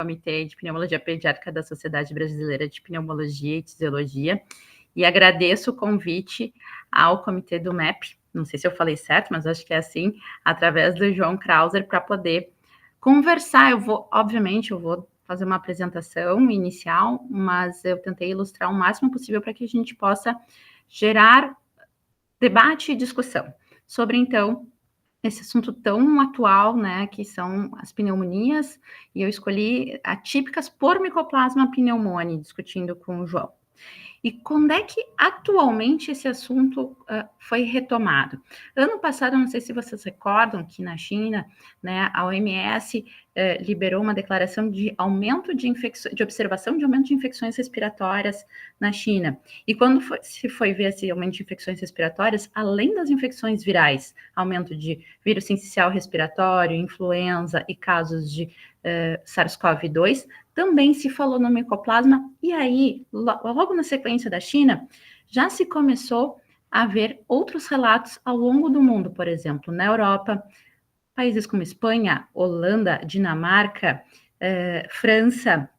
Comitê de Pneumologia Pediátrica da Sociedade Brasileira de Pneumologia e Tisiologia, e agradeço o convite ao comitê do MEP, não sei se eu falei certo, mas acho que é assim, através do João Krauser, para poder conversar. Obviamente, eu vou fazer uma apresentação inicial, mas eu tentei ilustrar o máximo possível para que a gente possa gerar debate e discussão sobre, então, esse assunto tão atual, né, que são as pneumonias, e eu escolhi atípicas por Mycoplasma pneumoniae, discutindo com o João. E quando é que atualmente esse assunto foi retomado? Ano passado, não sei se vocês recordam que na China, né, a OMS liberou uma declaração de aumento de observação de aumento de infecções respiratórias na China. E quando se foi ver esse aumento de infecções respiratórias, além das infecções virais, aumento de vírus sincicial respiratório, influenza e casos de SARS-CoV-2, também se falou no Mycoplasma, e aí, logo na sequência da China, já se começou a ver outros relatos ao longo do mundo, por exemplo, na Europa, países como Espanha, Holanda, Dinamarca, França,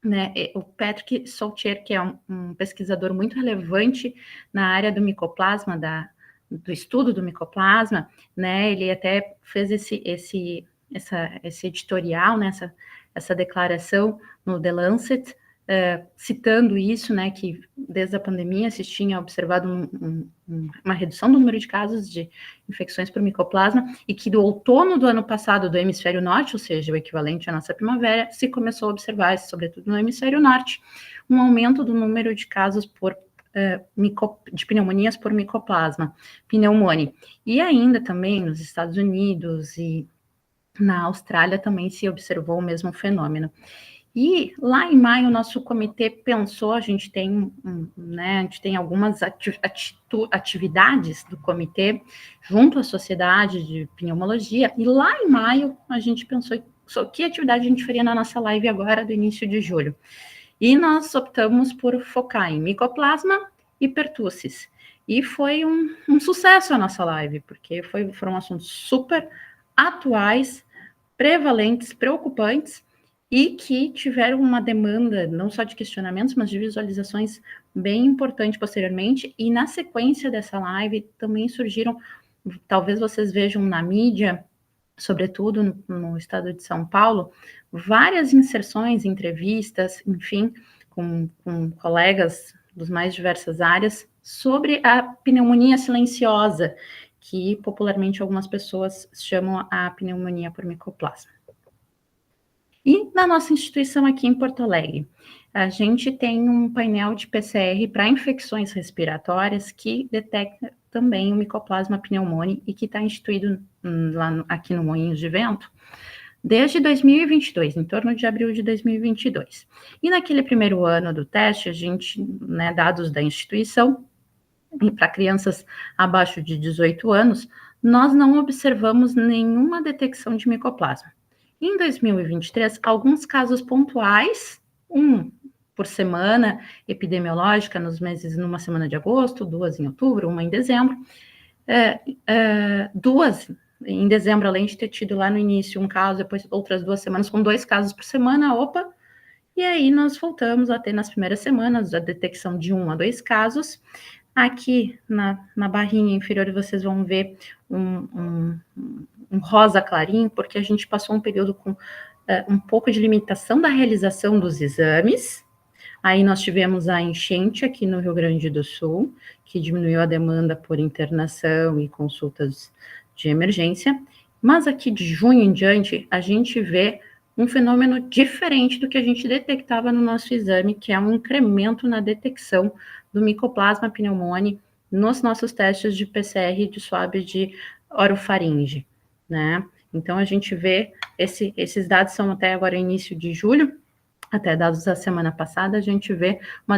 né? O Patrick Soutier, que é um pesquisador muito relevante na área do Mycoplasma, do estudo do Mycoplasma, né? Ele até fez esse editorial, né? Essa declaração no The Lancet, citando isso, né, que desde a pandemia se tinha observado uma redução do número de casos de infecções por Mycoplasma, e que do outono do ano passado do hemisfério norte, ou seja, o equivalente à nossa primavera, se começou a observar, sobretudo no hemisfério norte, um aumento do número de casos de pneumonias por Mycoplasma pneumoniae. E ainda também nos Estados Unidos e na Austrália também se observou o mesmo fenômeno. E lá em maio, o nosso comitê pensou, a gente tem algumas atividades do comitê junto à Sociedade de Pneumologia, e lá em maio a gente pensou que atividade a gente faria na nossa live agora do início de julho. E nós optamos por focar em Mycoplasma e pertussis. E foi um sucesso a nossa live, porque foram assuntos super atuais, prevalentes, preocupantes, e que tiveram uma demanda não só de questionamentos, mas de visualizações bem importante posteriormente. E na sequência dessa live também surgiram, talvez vocês vejam na mídia, sobretudo no estado de São Paulo, várias inserções, entrevistas, enfim, com colegas dos mais diversas áreas, sobre a pneumonia silenciosa, que popularmente algumas pessoas chamam a pneumonia por Mycoplasma. E na nossa instituição aqui em Porto Alegre, a gente tem um painel de PCR para infecções respiratórias que detecta também o Mycoplasma pneumoniae e que está instituído aqui no Moinhos de Vento desde 2022, em torno de abril de 2022. E naquele primeiro ano do teste, a gente, né, dados da instituição, para crianças abaixo de 18 anos, nós não observamos nenhuma detecção de Mycoplasma. Em 2023, alguns casos pontuais, um por semana epidemiológica, numa semana de agosto, 2 em outubro, uma em dezembro, 2 em dezembro, além de ter tido lá no início um caso, depois outras 2 semanas com 2 casos por semana, e aí nós voltamos a ter nas primeiras semanas a detecção de 1 a 2 casos. Aqui na barrinha inferior vocês vão ver um rosa clarinho, porque a gente passou um período com um pouco de limitação da realização dos exames. Aí nós tivemos a enchente aqui no Rio Grande do Sul, que diminuiu a demanda por internação e consultas de emergência, mas aqui de junho em diante a gente vê um fenômeno diferente do que a gente detectava no nosso exame, que é um incremento na detecção do Mycoplasma pneumoniae nos nossos testes de PCR de swab de orofaringe, né? Então, a gente vê, esses dados são até agora início de julho, até dados da semana passada, a gente vê uma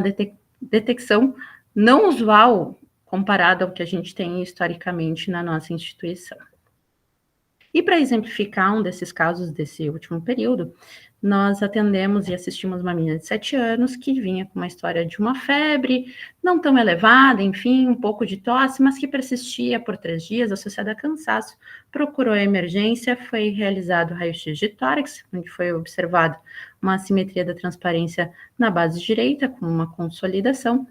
detecção não usual comparada ao que a gente tem historicamente na nossa instituição. E para exemplificar um desses casos desse último período, nós atendemos e assistimos uma menina de 7 anos que vinha com uma história de uma febre, não tão elevada, enfim, um pouco de tosse, mas que persistia por 3 dias, associada a cansaço. Procurou a emergência, foi realizado raio-x de tórax, onde foi observado uma assimetria da transparência na base direita, com uma consolidação.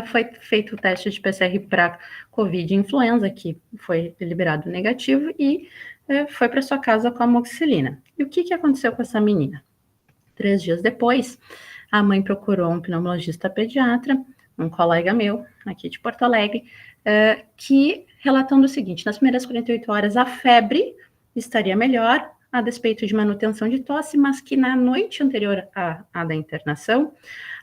Foi feito o teste de PCR para Covid e influenza, que foi liberado negativo, e foi para sua casa com a amoxicilina. E o que aconteceu com essa menina? 3 dias depois, a mãe procurou um pneumologista pediatra, um colega meu, aqui de Porto Alegre, que relatando o seguinte: nas primeiras 48 horas a febre estaria melhor, a despeito de manutenção de tosse, mas que na noite anterior à da internação,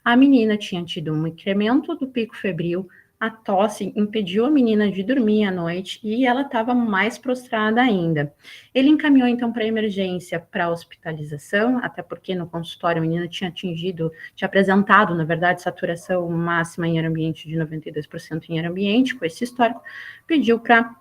a menina tinha tido um incremento do pico febril, a tosse impediu a menina de dormir à noite e ela estava mais prostrada ainda. Ele encaminhou então para a emergência, para a hospitalização, até porque no consultório a menina tinha apresentado, na verdade, saturação máxima em ar ambiente de 92% em ar ambiente, com esse histórico, pediu para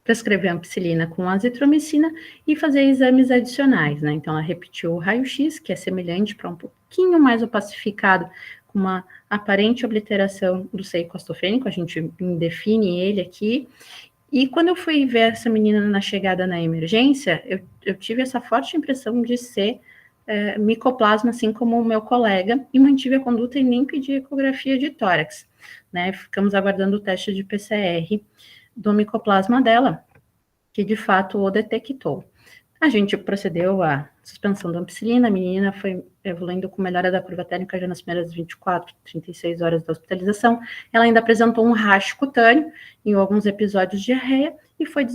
prescrever ampicilina com azitromicina e fazer exames adicionais, né? Então, ela repetiu o raio-x, que é semelhante para um pouquinho mais opacificado, com uma aparente obliteração do seio costofrênico, a gente define ele aqui. E quando eu fui ver essa menina na chegada na emergência, eu tive essa forte impressão de ser micoplasma, assim como o meu colega, e mantive a conduta e nem pedi ecografia de tórax, né? Ficamos aguardando o teste de PCR do micoplasma dela, que de fato o detectou. A gente procedeu à suspensão da ampicilina, a menina foi evoluindo com melhora da curva térmica já nas primeiras 24, 36 horas da hospitalização. Ela ainda apresentou um racho cutâneo em alguns episódios de diarreia e foi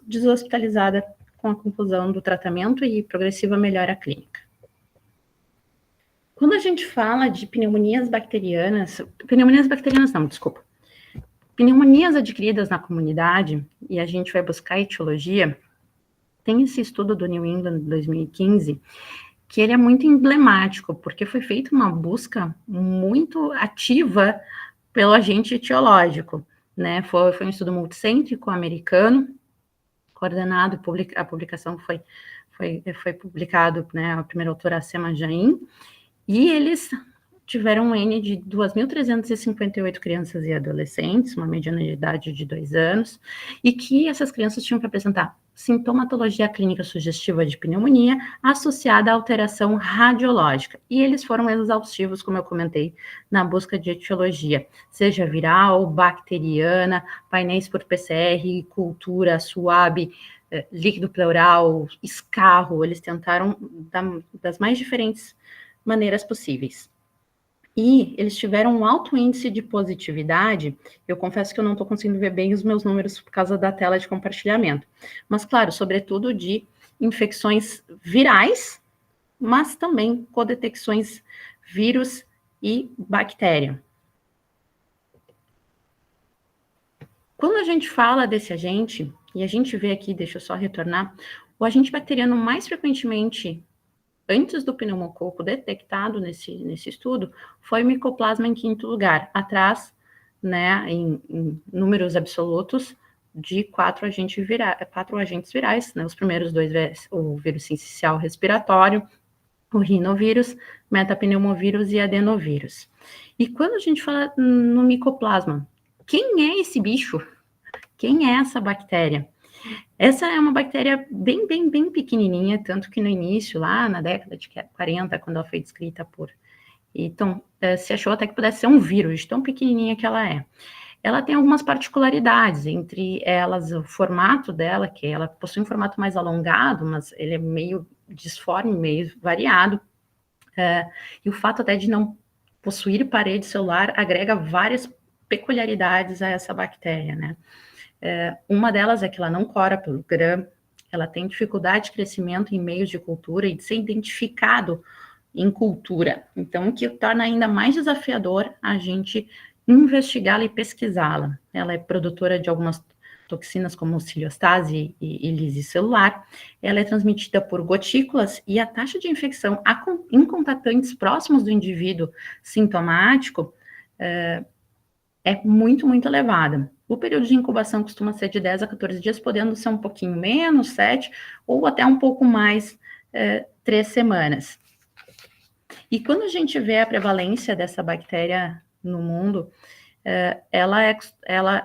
deshospitalizada com a conclusão do tratamento e progressiva melhora clínica. Quando a gente fala de pneumonias bacterianas adquiridas na comunidade, e a gente vai buscar a etiologia, tem esse estudo do New England de 2015, que ele é muito emblemático, porque foi feita uma busca muito ativa pelo agente etiológico, né? Foi um estudo multicêntrico americano, coordenado, a publicação foi publicado, né, a primeira autora, Sema Jain, e eles tiveram um N de 2.358 crianças e adolescentes, uma mediana de idade de 2 anos, e que essas crianças tinham que apresentar sintomatologia clínica sugestiva de pneumonia associada à alteração radiológica. E eles foram exaustivos, como eu comentei, na busca de etiologia, seja viral, bacteriana, painéis por PCR, cultura, SWAB, líquido pleural, escarro, eles tentaram das mais diferentes maneiras possíveis. E eles tiveram um alto índice de positividade. Eu confesso que eu não estou conseguindo ver bem os meus números por causa da tela de compartilhamento. Mas, claro, sobretudo de infecções virais, mas também codetecções vírus e bactéria. Quando a gente fala desse agente, e a gente vê aqui, deixa eu só retornar, o agente bacteriano mais frequentemente antes do pneumococo detectado nesse estudo, foi o micoplasma em 5º lugar, atrás, né, em números absolutos, de 4 agentes virais, né, os primeiros 2, o vírus sincicial respiratório, o rinovírus, metapneumovírus e adenovírus. E quando a gente fala no micoplasma, quem é esse bicho? Quem é essa bactéria? Essa é uma bactéria bem pequenininha, tanto que no início, lá na década de 40, quando ela foi descrita por Eaton, se achou até que pudesse ser um vírus, tão pequenininha que ela é. Ela tem algumas particularidades, entre elas o formato dela, que ela possui um formato mais alongado, mas ele é meio disforme, meio variado, e o fato até de não possuir parede celular agrega várias peculiaridades a essa bactéria, né? Uma delas é que ela não cora pelo Gram, ela tem dificuldade de crescimento em meios de cultura e de ser identificado em cultura. Então, o que torna ainda mais desafiador a gente investigá-la e pesquisá-la. Ela é produtora de algumas toxinas como ciliostase e lise celular. Ela é transmitida por gotículas e a taxa de infecção em contatantes próximos do indivíduo sintomático é muito elevada. O período de incubação costuma ser de 10 a 14 dias, podendo ser um pouquinho menos, 7, ou até um pouco mais, 3 semanas. E quando a gente vê a prevalência dessa bactéria no mundo, ela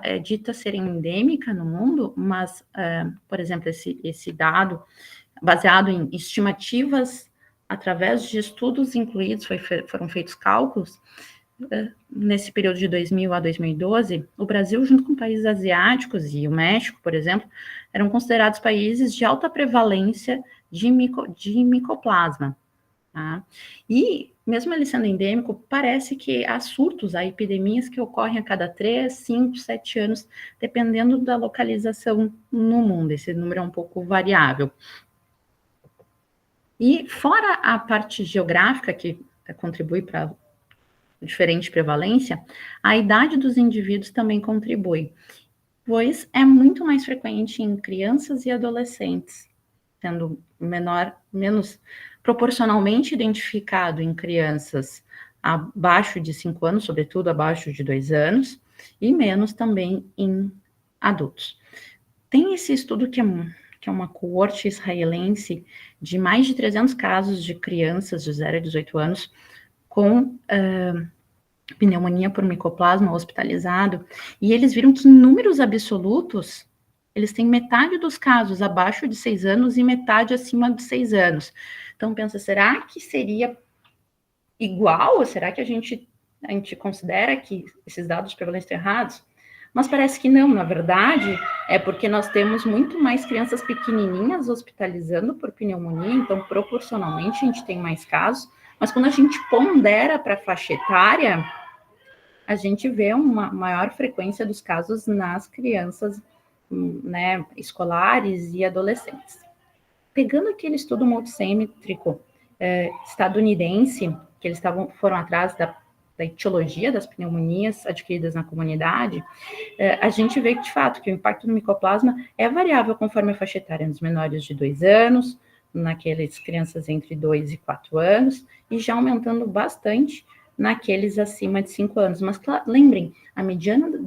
é dita ser endêmica no mundo, mas, por exemplo, esse dado, baseado em estimativas, através de estudos incluídos, foram feitos cálculos, nesse período de 2000 a 2012, o Brasil, junto com países asiáticos e o México, por exemplo, eram considerados países de alta prevalência de micoplasma. Tá? E, mesmo ele sendo endêmico, parece que há surtos, há epidemias que ocorrem a cada 3, 5, 7 anos, dependendo da localização no mundo. Esse número é um pouco variável. E, fora a parte geográfica, que contribui para diferente prevalência, a idade dos indivíduos também contribui, pois é muito mais frequente em crianças e adolescentes, sendo menos proporcionalmente identificado em crianças abaixo de 5 anos, sobretudo abaixo de 2 anos, e menos também em adultos. Tem esse estudo que é uma coorte israelense de mais de 300 casos de crianças de 0 a 18 anos com pneumonia por micoplasma hospitalizado, e eles viram que em números absolutos, eles têm metade dos casos abaixo de 6 anos e metade acima de 6 anos. Então, pensa, será que seria igual? Ou será que a gente considera que esses dados de prevalência estão errados? Mas parece que não, na verdade, é porque nós temos muito mais crianças pequenininhas hospitalizando por pneumonia, então, proporcionalmente, a gente tem mais casos, mas quando a gente pondera para a faixa etária, a gente vê uma maior frequência dos casos nas crianças, né, escolares e adolescentes. Pegando aquele estudo multicêntrico estadunidense, que eles foram atrás da etiologia das pneumonias adquiridas na comunidade, a gente vê que, de fato, que o impacto do micoplasma é variável conforme a faixa etária, nos menores de 2 anos, naquelas crianças entre 2 e 4 anos, e já aumentando bastante naqueles acima de 5 anos. Mas lembrem, a mediana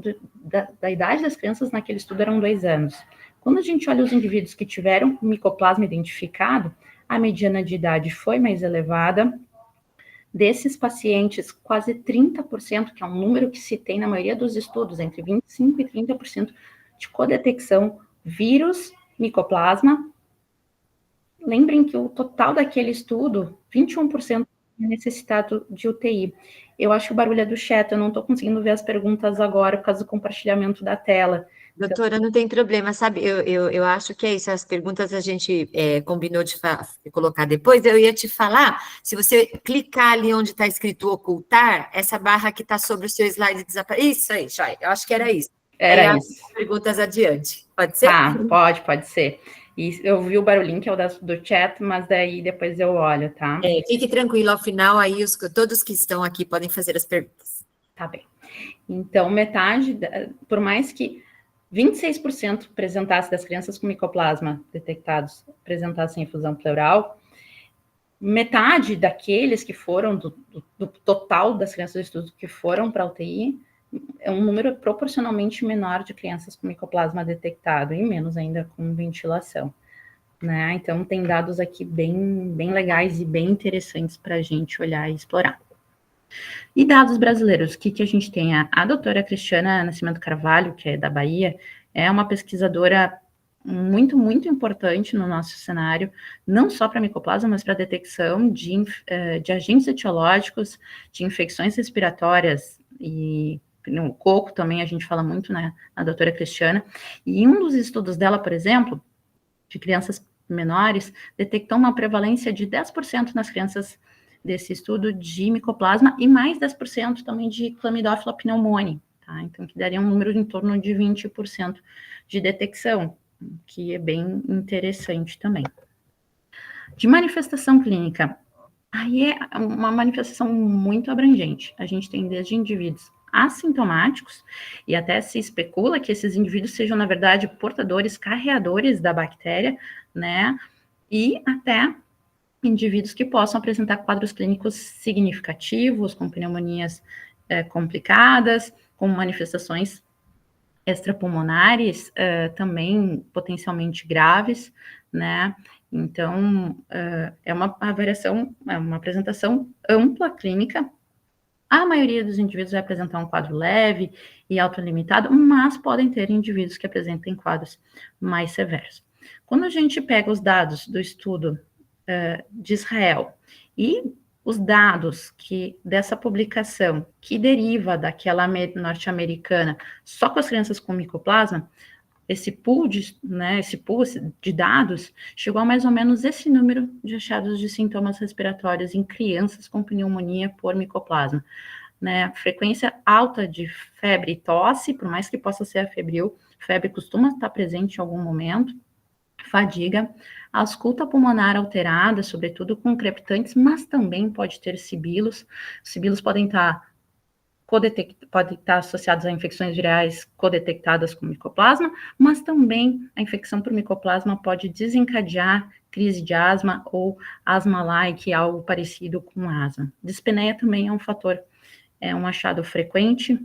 da idade das crianças naquele estudo eram 2 anos. Quando a gente olha os indivíduos que tiveram micoplasma identificado, a mediana de idade foi mais elevada. Desses pacientes, quase 30%, que é um número que se tem na maioria dos estudos, entre 25% e 30% de codetecção vírus micoplasma. Lembrem que o total daquele estudo, 21% é necessitado de UTI. Eu acho que o barulho é do chat, eu não estou conseguindo ver as perguntas agora por causa do compartilhamento da tela. Doutora, não tem problema, sabe? Eu acho que é isso. As perguntas a gente combinou de colocar depois. Eu ia te falar, se você clicar ali onde está escrito ocultar, essa barra que está sobre o seu slide desaparece. Isso aí, Chay, eu acho que era isso. Era aí isso. As perguntas adiante. Pode ser? Tá, pode ser. E eu vi o barulhinho que é o do chat, mas daí depois eu olho, tá? Fique tranquilo, ao final aí todos que estão aqui podem fazer as perguntas. Tá bem. Então, metade, por mais que 26% apresentasse das crianças com micoplasma detectados apresentassem efusão pleural, metade daqueles que foram, do total das crianças do estudo que foram para a UTI, é um número proporcionalmente menor de crianças com micoplasma detectado, e menos ainda com ventilação. Né? Então, tem dados aqui bem legais e bem interessantes para a gente olhar e explorar. E dados brasileiros, o que a gente tem? A doutora Cristiana Nascimento Carvalho, que é da Bahia, é uma pesquisadora muito importante no nosso cenário, não só para micoplasma, mas para a detecção de agentes etiológicos, de infecções respiratórias, e no coco também a gente fala muito, né, a doutora Cristiana, e um dos estudos dela, por exemplo, de crianças menores, detectou uma prevalência de 10% nas crianças desse estudo de micoplasma e mais 10% também de Chlamydophila pneumoniae, tá? Então, que daria um número em torno de 20% de detecção, que é bem interessante também. De manifestação clínica, aí é uma manifestação muito abrangente. A gente tem desde indivíduos assintomáticos, e até se especula que esses indivíduos sejam, na verdade, portadores, carreadores da bactéria, né? E até indivíduos que possam apresentar quadros clínicos significativos, com pneumonias complicadas, com manifestações extrapulmonares, também potencialmente graves, né? Então, é uma avaliação, é uma apresentação ampla clínica. A maioria dos indivíduos vai apresentar um quadro leve e autolimitado, mas podem ter indivíduos que apresentem quadros mais severos. Quando a gente pega os dados do estudo de Israel e os dados dessa publicação que deriva daquela norte-americana só com as crianças com micoplasma, esse pool de dados chegou a mais ou menos esse número de achados de sintomas respiratórios em crianças com pneumonia por micoplasma, né? Frequência alta de febre e tosse, por mais que possa ser afebril, febre costuma estar presente em algum momento, fadiga, ausculta pulmonar alterada, sobretudo com crepitantes, mas também pode ter sibilos. Sibilos podem estar associados a infecções virais codetectadas com micoplasma, mas também a infecção por micoplasma pode desencadear crise de asma ou asma-like, algo parecido com asma. Dispneia também é um fator, é um achado frequente.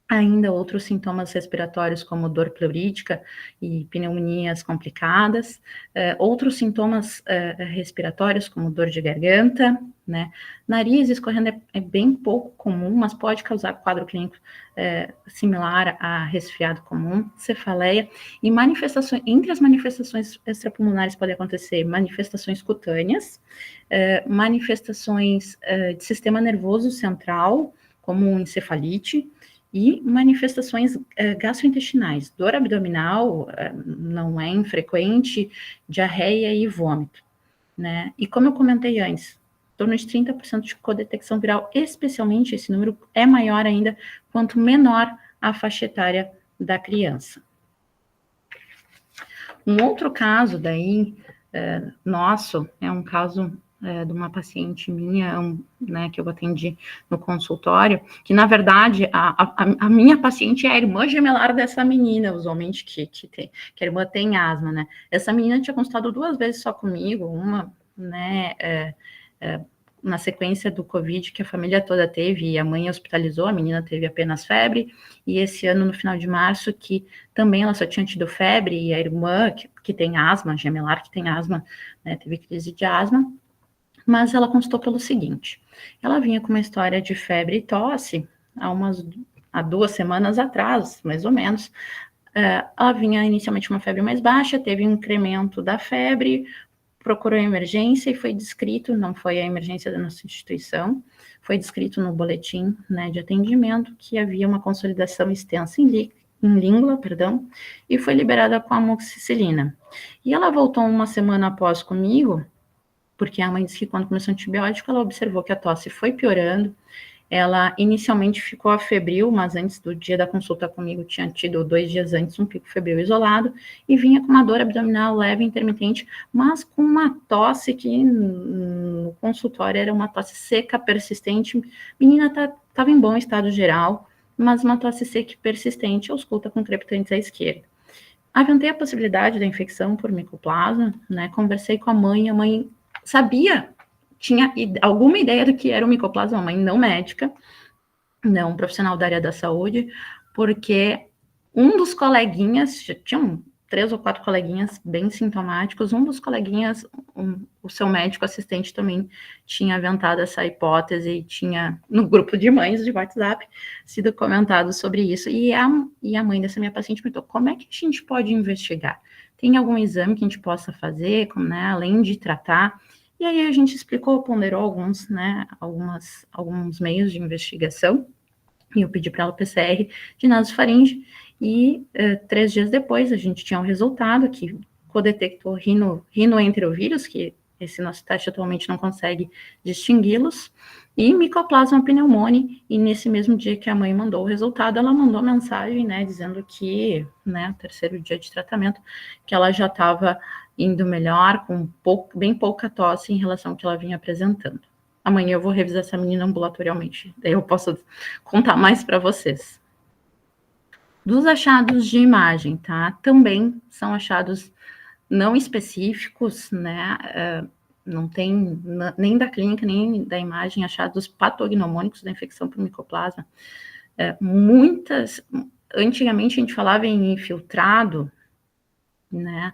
Ainda outros sintomas respiratórios, como dor pleurítica e pneumonias complicadas. Outros sintomas respiratórios, como dor de garganta, né? Nariz escorrendo é bem pouco comum, mas pode causar quadro clínico similar a resfriado comum, cefaleia. E manifestações, entre as manifestações extrapulmonares podem acontecer manifestações cutâneas, manifestações de sistema nervoso central, como encefalite, e manifestações gastrointestinais, dor abdominal não é infrequente, diarreia e vômito, né? E como eu comentei antes, em torno de 30% de codetecção viral, especialmente esse número é maior ainda quanto menor a faixa etária da criança. Um outro caso daí, nosso, é um caso de uma paciente minha, né, que eu atendi no consultório, que, na verdade, a minha paciente é a irmã gemelar dessa menina, usualmente, que a irmã tem asma, né? Essa menina tinha consultado 2 vezes só comigo, uma, né, na sequência do Covid, que a família toda teve, e a mãe hospitalizou, a menina teve apenas febre, e esse ano, no final de março, que também ela só tinha tido febre, e a irmã, que tem asma, gemelar, que tem asma, né, teve crise de asma, mas ela consultou pelo seguinte, ela vinha com uma história de febre e tosse há 2 semanas atrás, mais ou menos. Ela vinha inicialmente com uma febre mais baixa, teve um incremento da febre, procurou a emergência e foi descrito, não foi a emergência da nossa instituição, foi descrito no boletim, né, de atendimento que havia uma consolidação extensa em língua, e foi liberada com amoxicilina. E ela voltou 1 semana após comigo, porque a mãe disse que quando começou o antibiótico, ela observou que a tosse foi piorando, ela inicialmente ficou febril, mas antes do dia da consulta comigo, tinha tido 2 dias antes um pico febril isolado, e vinha com uma dor abdominal leve, intermitente, mas com uma tosse que no consultório era uma tosse seca, persistente, a menina estava em bom estado geral, mas uma tosse seca e persistente, ausculta com crepitantes à esquerda. Aventei a possibilidade da infecção por micoplasma, né, conversei com a mãe sabia, tinha alguma ideia do que era o micoplasma, uma mãe não médica, não profissional da área da saúde, porque um dos coleguinhas, tinham 3 ou 4 coleguinhas bem sintomáticos, um dos coleguinhas, o seu médico assistente também tinha aventado essa hipótese e tinha, no grupo de mães de WhatsApp, sido comentado sobre isso, e a mãe dessa minha paciente perguntou, como é que a gente pode investigar? Tem algum exame que a gente possa fazer, né, além de tratar? E aí a gente explicou, ponderou alguns, né, alguns meios de investigação, e eu pedi para ela o PCR de nasofaringe, e 3 dias depois a gente tinha um resultado que codetectou rinoenterovírus, que esse nosso teste atualmente não consegue distingui-los, e Mycoplasma pneumoniae, e nesse mesmo dia que a mãe mandou o resultado, ela mandou mensagem, né, dizendo que, né, 3º dia de tratamento, que ela já estava indo melhor, com bem pouca tosse em relação ao que ela vinha apresentando. Amanhã eu vou revisar essa menina ambulatorialmente, daí eu posso contar mais para vocês. Dos achados de imagem, tá? Também são achados não específicos, né? Não tem nem da clínica, nem da imagem, achados patognomônicos da infecção por micoplasma. antigamente a gente falava em infiltrado, né,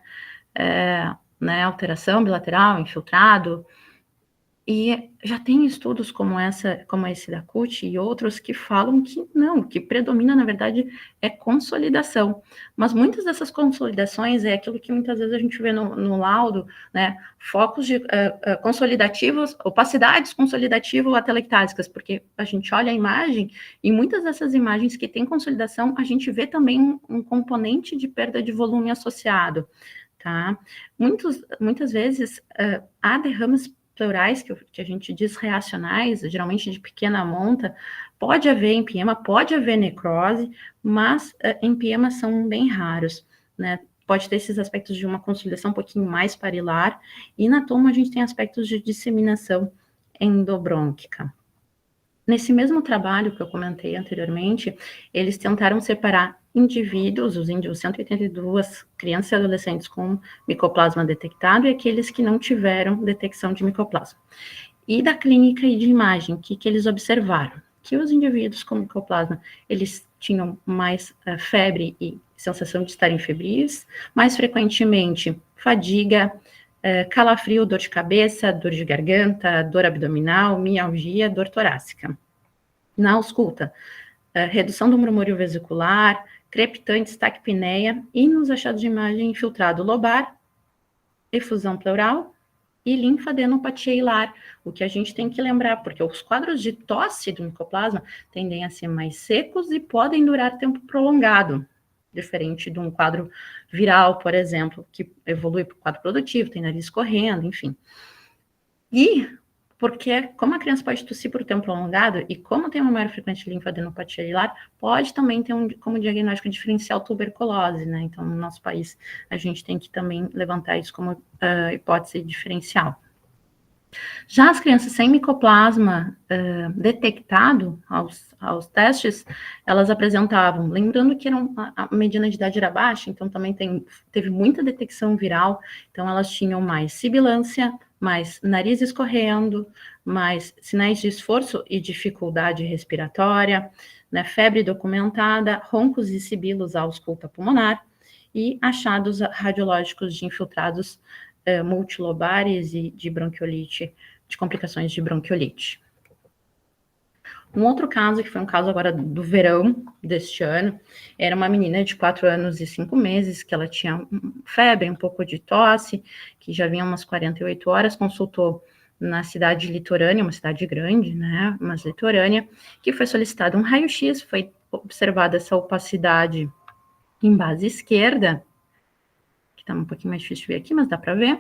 alteração bilateral, infiltrado, e já tem estudos como esse da CUT e outros que falam que não, o que predomina, na verdade, é consolidação. Mas muitas dessas consolidações é aquilo que muitas vezes a gente vê no laudo, né? Focos de consolidativos, opacidades consolidativo-atelectásicas, porque a gente olha a imagem e muitas dessas imagens que têm consolidação, a gente vê também um componente de perda de volume associado, tá? Muitas vezes há derrames pleurais, que a gente diz reacionais, geralmente de pequena monta, pode haver empiema, pode haver necrose, mas empiemas são bem raros, né? Pode ter esses aspectos de uma consolidação um pouquinho mais parilar, e na toma a gente tem aspectos de disseminação endobrônquica. Nesse mesmo trabalho que eu comentei anteriormente, eles tentaram separar indivíduos, os 182 crianças e adolescentes com micoplasma detectado e aqueles que não tiveram detecção de micoplasma. E da clínica e de imagem, o que eles observaram? Que os indivíduos com micoplasma, eles tinham mais febre e sensação de estarem febris, mais frequentemente fadiga, calafrio, dor de cabeça, dor de garganta, dor abdominal, mialgia, dor torácica. Na ausculta, redução do murmúrio vesicular, crepitantes, taquipneia e nos achados de imagem infiltrado lobar, efusão pleural e linfadenopatia hilar, o que a gente tem que lembrar, porque os quadros de tosse do micoplasma tendem a ser mais secos e podem durar tempo prolongado, diferente de um quadro viral, por exemplo, que evolui para o quadro produtivo, tem nariz correndo, enfim. E porque como a criança pode tossir por tempo prolongado e como tem uma maior frequência de linfadenopatia hilar, pode também ter como diagnóstico diferencial tuberculose, né? Então, no nosso país, a gente tem que também levantar isso como hipótese diferencial. Já as crianças sem micoplasma detectado aos testes, elas apresentavam, lembrando que a mediana de idade era baixa, então também teve muita detecção viral, então elas tinham mais sibilância, mais nariz escorrendo, mais sinais de esforço e dificuldade respiratória, né, febre documentada, roncos e sibilos à ausculta pulmonar e achados radiológicos de infiltrados multilobares e de bronquiolite, de complicações de bronquiolite. Um outro caso, que foi um caso agora do verão deste ano, era uma menina de 4 anos e 5 meses, que ela tinha febre, um pouco de tosse, que já vinha umas 48 horas, consultou na cidade litorânea, uma cidade grande, né, mas litorânea, que foi solicitado um raio-x, foi observada essa opacidade em base esquerda, que está um pouquinho mais difícil de ver aqui, mas dá para ver,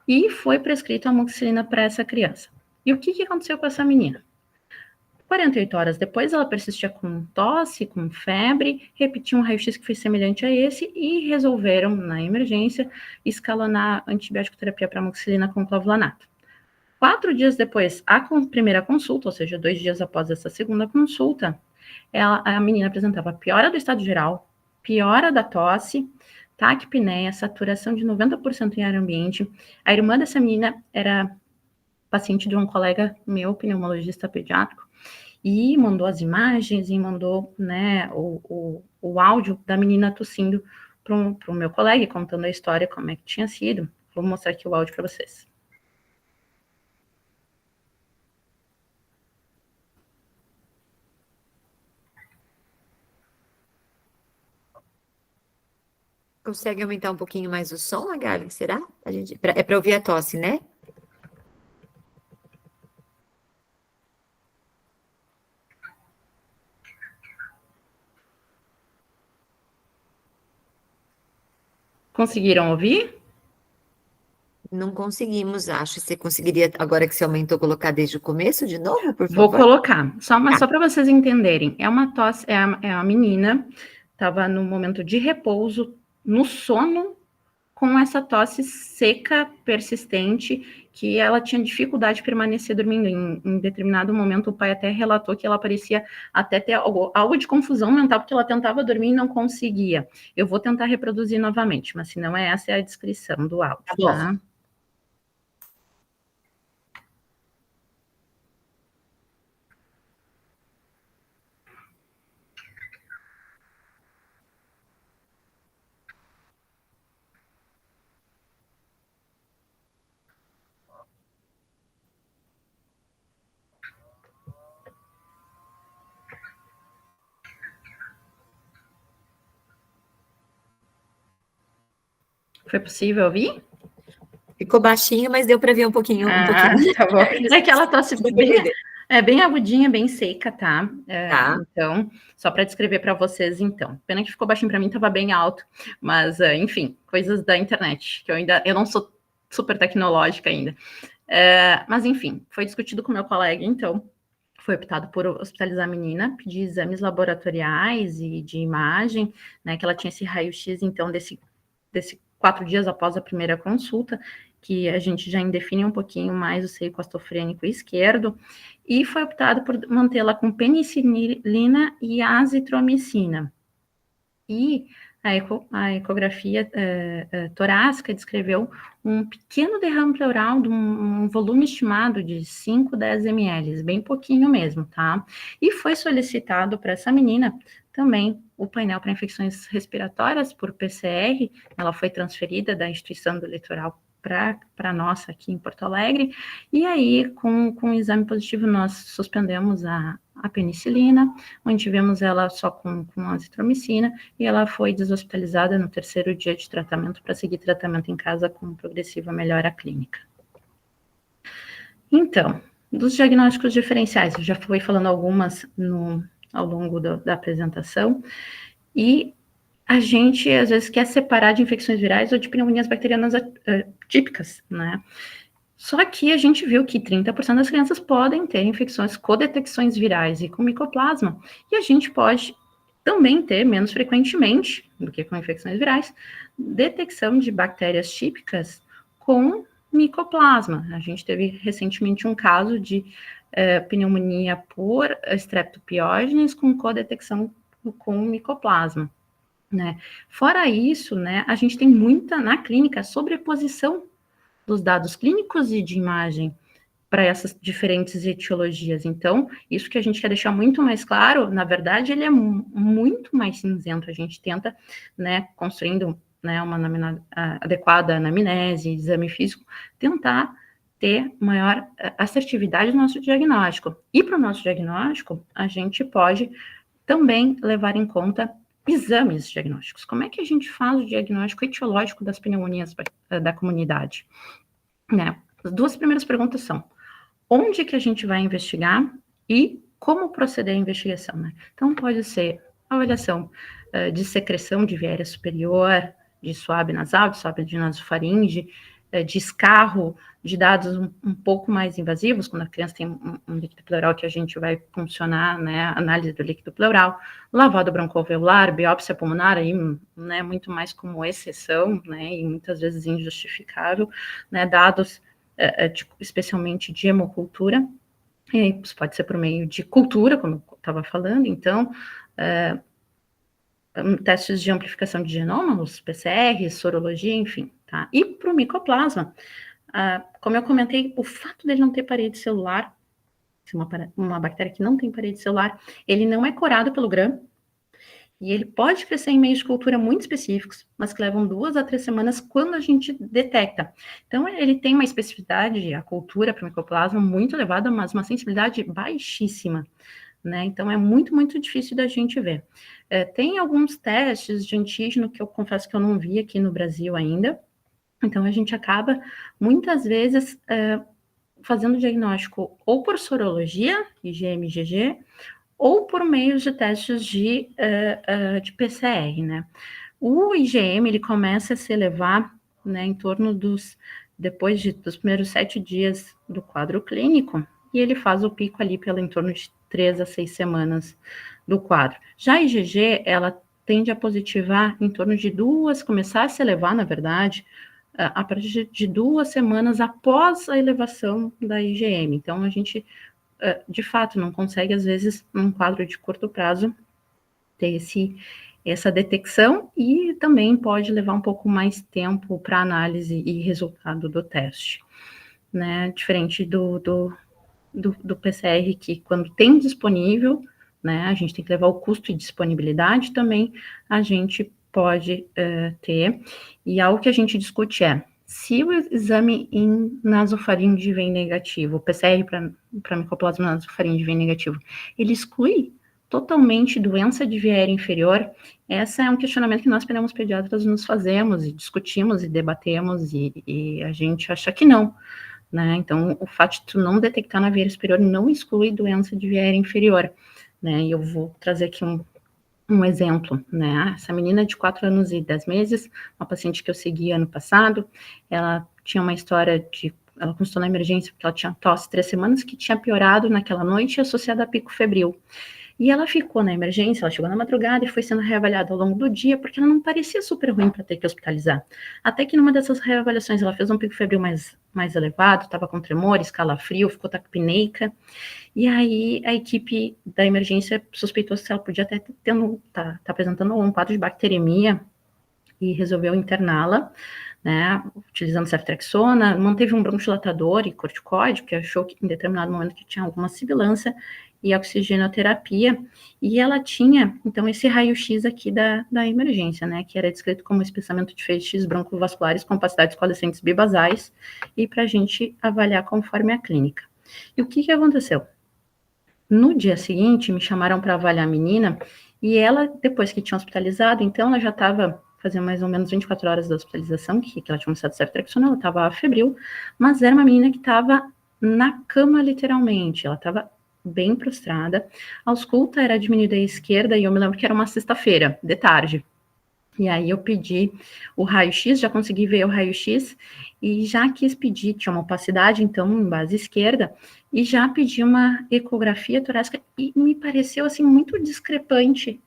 e foi prescrito a amoxicilina para essa criança. E o que aconteceu com essa menina? 48 horas depois, ela persistia com tosse, com febre, repetiu um raio-x que foi semelhante a esse e resolveram, na emergência, escalonar a antibiótico terapia para amoxicilina com clavulanato. 4 dias depois, a primeira consulta, ou seja, 2 dias após essa segunda consulta, a menina apresentava piora do estado geral, piora da tosse, taquipneia, saturação de 90% em ar ambiente. A irmã dessa menina era paciente de um colega meu, pneumologista pediátrico, e mandou as imagens e mandou, né, o áudio da menina tossindo para o meu colega, contando a história, como é que tinha sido. Vou mostrar aqui o áudio para vocês. Consegue aumentar um pouquinho mais o som, Agali? Será? É para ouvir a tosse, né? Conseguiram ouvir? Não conseguimos, acho. Você conseguiria, agora que você aumentou, colocar desde o começo de novo, por Vou favor? colocar, só para vocês entenderem. É uma tosse, é a menina, estava no momento de repouso, no sono, com essa tosse seca, persistente, que ela tinha dificuldade de permanecer dormindo. Em determinado momento, o pai até relatou que ela parecia até ter algo de confusão mental, porque ela tentava dormir e não conseguia. Eu vou tentar reproduzir novamente, mas se não é essa, é a descrição do áudio, tá? Foi possível ouvir? Ficou baixinho, mas deu para ver um pouquinho. Tá bom. É que ela tosse bem agudinha, bem seca, tá? Tá. Então, só para descrever para vocês, então. Pena que ficou baixinho para mim, estava bem alto. Mas, enfim, coisas da internet, que eu não sou super tecnológica ainda. Mas, enfim, foi discutido com meu colega, então. Foi optado por hospitalizar a menina, pedir exames laboratoriais e de imagem, né? Que ela tinha esse raio-x, então, desse 4 dias após a primeira consulta, que a gente já indefine um pouquinho mais o seio costofrênico esquerdo, e foi optado por mantê-la com penicilina e azitromicina. E a ecografia torácica descreveu um pequeno derrame pleural de um volume estimado de 5, 10 ml, bem pouquinho mesmo, tá? E foi solicitado para essa menina também o painel para infecções respiratórias por PCR, ela foi transferida da instituição do litoral para nossa aqui em Porto Alegre, e aí com o exame positivo nós suspendemos a penicilina, mantivemos ela só com azitromicina, e ela foi deshospitalizada no 3º dia de tratamento para seguir tratamento em casa com progressiva melhora clínica. Então, dos diagnósticos diferenciais, eu já fui falando algumas ao longo da apresentação, e a gente, às vezes, quer separar de infecções virais ou de pneumonias bacterianas típicas, né? Só que a gente viu que 30% das crianças podem ter infecções com detecções virais e com micoplasma, e a gente pode também ter, menos frequentemente do que com infecções virais, detecção de bactérias típicas com micoplasma. A gente teve recentemente um caso de pneumonia por Streptopiógenes com codetecção com micoplasma, né? Fora isso, né, a gente tem muita, na clínica, sobreposição dos dados clínicos e de imagem para essas diferentes etiologias. Então, isso que a gente quer deixar muito mais claro, na verdade, ele é muito mais cinzento. A gente tenta, né, construindo, né, uma adequada anamnese, exame físico, tentar ter maior assertividade no nosso diagnóstico. E para o nosso diagnóstico, a gente pode também levar em conta exames diagnósticos. Como é que a gente faz o diagnóstico etiológico das pneumonias da comunidade? Né? As 2 primeiras perguntas são: onde que a gente vai investigar e como proceder a investigação, né? Então, pode ser avaliação de secreção de viária superior, de suave nasal, de suave de nasofaringe, de escarro, de dados um pouco mais invasivos, quando a criança tem um líquido pleural que a gente vai funcionar, né, análise do líquido pleural, lavado broncoalveolar, biópsia pulmonar, aí, né, muito mais como exceção, né, e muitas vezes injustificável, né, dados especialmente de hemocultura, e isso pode ser por meio de cultura, como eu estava falando, então, testes de amplificação de genoma, os PCR, sorologia, enfim, tá? E para o micoplasma, como eu comentei, o fato dele não ter parede celular, uma bactéria que não tem parede celular, ele não é corado pelo Gram, e ele pode crescer em meios de cultura muito específicos, mas que levam 2 a 3 semanas quando a gente detecta. Então, ele tem uma especificidade, a cultura para o micoplasma, muito elevada, mas uma sensibilidade baixíssima, né? Então, é muito, muito difícil da gente ver. Tem alguns testes de antígeno que eu confesso que eu não vi aqui no Brasil ainda. Então, a gente acaba, muitas vezes, fazendo diagnóstico ou por sorologia, IgM, IgG, ou por meio de testes de PCR, né? O IgM, ele começa a se elevar, né, em torno depois dos primeiros 7 dias do quadro clínico, e ele faz o pico ali pelo em torno de 3 a 6 semanas do quadro. Já a IgG, ela tende a positivar em torno de 2, começar a se elevar, na verdade, a partir de 2 semanas após a elevação da IgM. Então, a gente de fato, não consegue, às vezes, num quadro de curto prazo, ter essa detecção, e também pode levar um pouco mais tempo para análise e resultado do teste, né? Diferente do PCR, que quando tem disponível, né, a gente tem que levar o custo e disponibilidade também, a gente pode ter, e algo que a gente discute se o exame em nasofaringe vem negativo, o PCR para micoplasma nasofaringe vem negativo, ele exclui totalmente doença de via aérea inferior, esse é um questionamento que nós pediatras nos fazemos, e discutimos, e debatemos, e a gente acha que não, né? Então, o fato de tu não detectar na via aérea superior não exclui doença de via aérea inferior, né? E eu vou trazer aqui um exemplo, né? Essa menina de 4 anos e 10 meses, uma paciente que eu segui ano passado, ela tinha uma história de... Ela consultou na emergência porque ela tinha tosse 3 semanas, que tinha piorado naquela noite associada a pico febril. E ela ficou na emergência, ela chegou na madrugada e foi sendo reavaliada ao longo do dia, porque ela não parecia super ruim para ter que hospitalizar. Até que numa dessas reavaliações ela fez um pico febril mais elevado, estava com tremores, calafrio, ficou taquipneica. E aí a equipe da emergência suspeitou se ela podia até tá apresentando um quadro de bacteremia e resolveu interná-la, né, utilizando ceftriaxona, manteve um bronquidilatador e corticoide, porque achou que em determinado momento que tinha alguma sibilância, e oxigenoterapia, e ela tinha, então, esse raio-x aqui da emergência, né, que era descrito como espessamento de feixes broncovasculares com opacidades coalescentes bibasais, e para a gente avaliar conforme a clínica. E o que aconteceu? No dia seguinte, me chamaram para avaliar a menina, e ela, depois que tinha hospitalizado, então ela já estava fazendo mais ou menos 24 horas da hospitalização, que ela tinha começado ceftriaxona, ela estava febril, mas era uma menina que estava na cama, literalmente, ela estava bem prostrada, a ausculta era diminuída à esquerda, e eu me lembro que era uma sexta-feira, de tarde. E aí eu pedi o raio-x, já consegui ver o raio-x, e já quis pedir, tinha uma opacidade, então, em base esquerda, e já pedi uma ecografia torácica, e me pareceu, assim, muito discrepante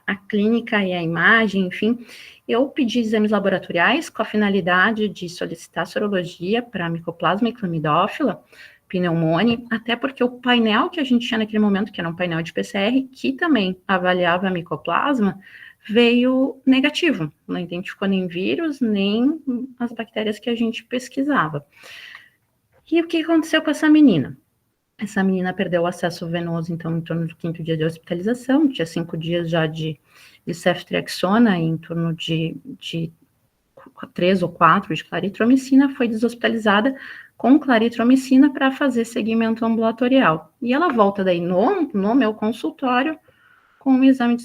a clínica e a imagem, enfim. Eu pedi exames laboratoriais com a finalidade de solicitar sorologia para micoplasma e clamidófila, pneumônia, até porque o painel que a gente tinha naquele momento, que era um painel de PCR, que também avaliava a micoplasma, veio negativo, não identificou nem vírus, nem as bactérias que a gente pesquisava. E o que aconteceu com essa menina? Essa menina perdeu o acesso venoso, então, em torno do 5º dia de hospitalização, tinha 5 dias já de ceftriaxona, em torno de 3 ou 4 de claritromicina, foi deshospitalizada com claritromicina para fazer seguimento ambulatorial. E ela volta daí no meu consultório com um exame de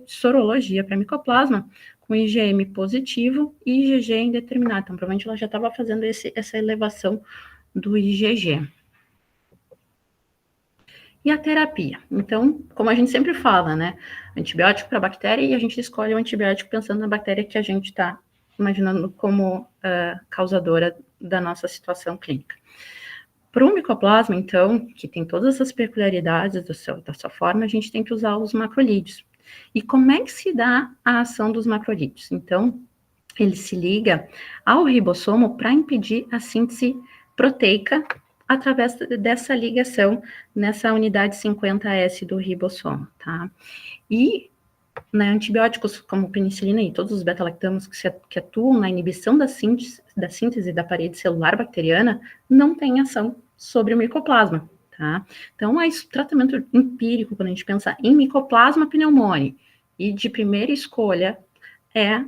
sorologia para micoplasma, com IgM positivo e IgG indeterminado. Então, provavelmente ela já estava fazendo essa elevação do IgG. E a terapia? Então, como a gente sempre fala, né? Antibiótico para bactéria, e a gente escolhe o antibiótico pensando na bactéria que a gente está imaginando como causadora da nossa situação clínica. Para o micoplasma, então, que tem todas essas peculiaridades da sua forma, a gente tem que usar os macrolídeos. E como é que se dá a ação dos macrolídeos? Então, ele se liga ao ribossomo para impedir a síntese proteica através dessa ligação nessa unidade 50S do ribossomo, tá? E né, antibióticos como penicilina e todos os beta-lactamos que atuam na inibição da síntese da parede celular bacteriana não têm ação sobre o micoplasma, tá? Então, o tratamento empírico, quando a gente pensa em micoplasma pneumoniae, e de primeira escolha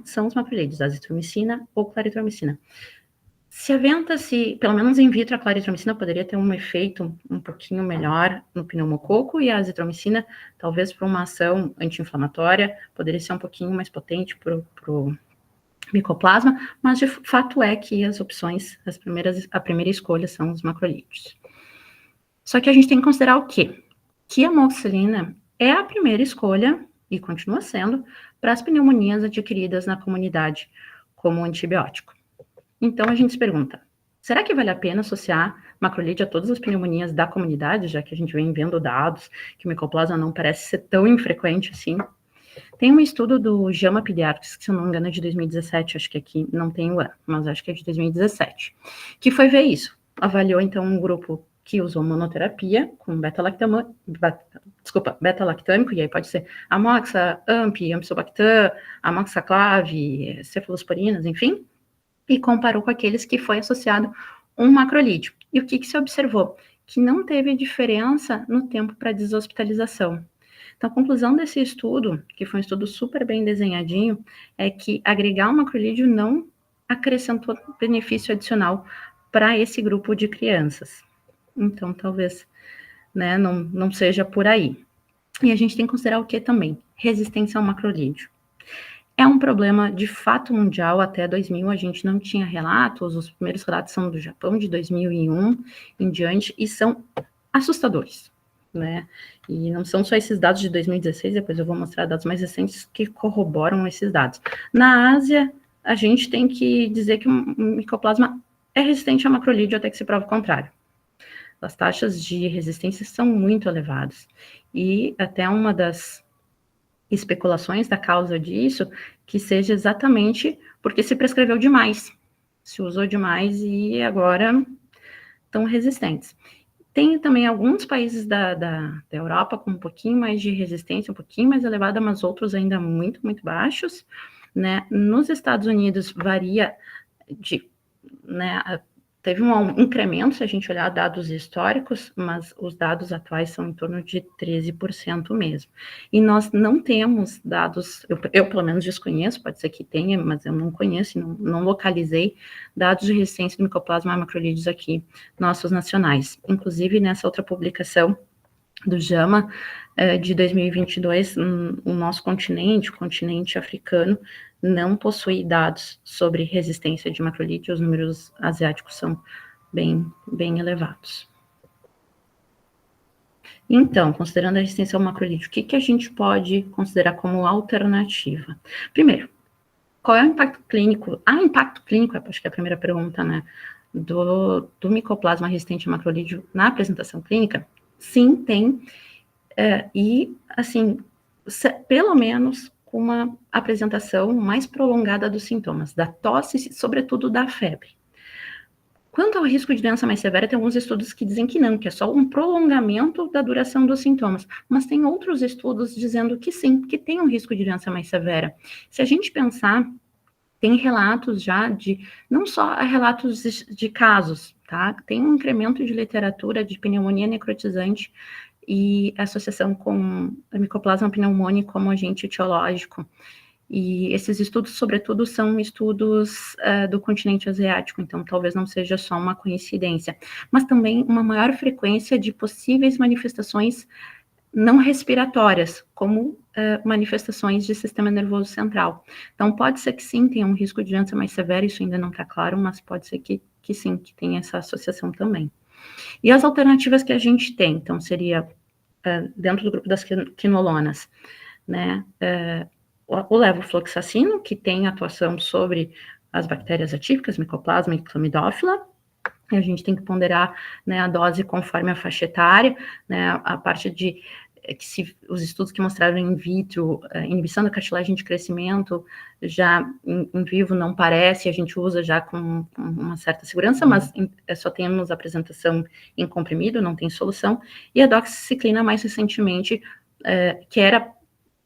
são os macrolídeos, azitromicina ou claritromicina. Se aventa-se, pelo menos in vitro, a claritromicina poderia ter um efeito um pouquinho melhor no pneumococo, e a azitromicina, talvez por uma ação anti-inflamatória, poderia ser um pouquinho mais potente para o micoplasma, mas de fato é que as opções, a primeira escolha são os macrolídeos. Só que a gente tem que considerar o quê? Que a amoxicilina é a primeira escolha, e continua sendo, para as pneumonias adquiridas na comunidade como antibiótico. Então, a gente se pergunta, será que vale a pena associar macrolide a todas as pneumonias da comunidade, já que a gente vem vendo dados que o micoplasma não parece ser tão infrequente assim? Tem um estudo do JAMA Pediatrics, que se eu não me engano é de 2017, acho que aqui não tem o ano, mas acho que é de 2017, que foi ver isso. Avaliou, então, um grupo que usou monoterapia com beta-lactâmico, e aí pode ser amoxa, AMP, ampicilobactam, amoxiclave, cefalosporinas, enfim, e comparou com aqueles que foi associado um macrolídeo. E o que se observou? Que não teve diferença no tempo para deshospitalização. Então, a conclusão desse estudo, que foi um estudo super bem desenhadinho, é que agregar um macrolídeo não acrescentou benefício adicional para esse grupo de crianças. Então, talvez, né, não seja por aí. E a gente tem que considerar o que também? Resistência ao macrolídeo. É um problema de fato mundial. Até 2000 a gente não tinha relatos, os primeiros relatos são do Japão, de 2001 em diante, e são assustadores, né? E não são só esses dados de 2016, depois eu vou mostrar dados mais recentes que corroboram esses dados. Na Ásia, a gente tem que dizer que o micoplasma é resistente a macrolídeo até que se prove o contrário. As taxas de resistência são muito elevadas. E até uma das especulações da causa disso, que seja exatamente porque se prescreveu demais, se usou demais e agora estão resistentes. Tem também alguns países da Europa com um pouquinho mais de resistência, um pouquinho mais elevada, mas outros ainda muito, muito baixos, né? Nos Estados Unidos varia de, né, teve um incremento, se a gente olhar dados históricos, mas os dados atuais são em torno de 13% mesmo. E nós não temos dados, eu pelo menos desconheço, pode ser que tenha, mas eu não conheço, não localizei dados de resistência do micoplasma macrolídeos aqui, nossos nacionais. Inclusive, nessa outra publicação do JAMA, de 2022, o nosso continente, o continente africano, não possui dados sobre resistência de macrolídeo, os números asiáticos são bem elevados. Então, considerando a resistência ao macrolídeo, o que a gente pode considerar como alternativa? Primeiro, qual é o impacto clínico? Impacto clínico, acho que é a primeira pergunta, né, do micoplasma resistente a macrolídeo na apresentação clínica? Sim, tem, e, assim, pelo menos com uma apresentação mais prolongada dos sintomas, da tosse, sobretudo da febre. Quanto ao risco de doença mais severa, tem alguns estudos que dizem que não, que é só um prolongamento da duração dos sintomas, mas tem outros estudos dizendo que sim, que tem um risco de doença mais severa. Se a gente pensar, tem relatos já de, não só relatos de casos, tá? Tem um incremento de literatura de pneumonia necrotizante e associação com a micoplasma pneumoniae como agente etiológico. E esses estudos, sobretudo, são estudos do continente asiático, então talvez não seja só uma coincidência, mas também uma maior frequência de possíveis manifestações não respiratórias, como manifestações de sistema nervoso central. Então, pode ser que sim, tenha um risco de doença mais severa, isso ainda não está claro, mas pode ser que sim, que tenha essa associação também. E as alternativas que a gente tem, então, seria dentro do grupo das quinolonas, né, o levofloxacino, que tem atuação sobre as bactérias atípicas, micoplasma e clamidófila, e a gente tem que ponderar, né, a dose conforme a faixa etária, né, a parte de que os estudos que mostraram in vitro, inibição da cartilagem de crescimento, já em vivo não parece, a gente usa já com uma certa segurança, mas só temos apresentação em comprimido, não tem solução, e a doxiciclina mais recentemente, que era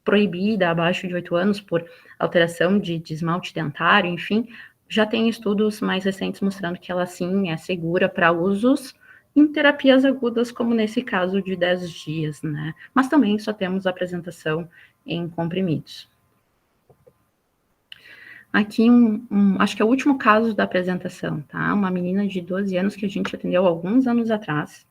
proibida abaixo de 8 anos por alteração de esmalte dentário, enfim, já tem estudos mais recentes mostrando que ela sim é segura para usos em terapias agudas, como nesse caso de 10 dias, né? Mas também só temos apresentação em comprimidos. Aqui acho que é o último caso da apresentação, tá? Uma menina de 12 anos que a gente atendeu alguns anos atrás,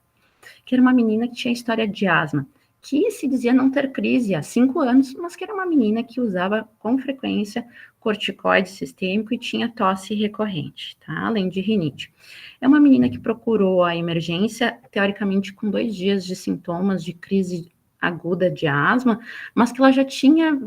que era uma menina que tinha história de asma, que se dizia não ter crise há 5 anos, mas que era uma menina que usava com frequência corticoide sistêmico e tinha tosse recorrente, tá? Além de rinite. É uma menina que procurou a emergência, teoricamente com 2 dias de sintomas de crise aguda de asma, mas que ela já tinha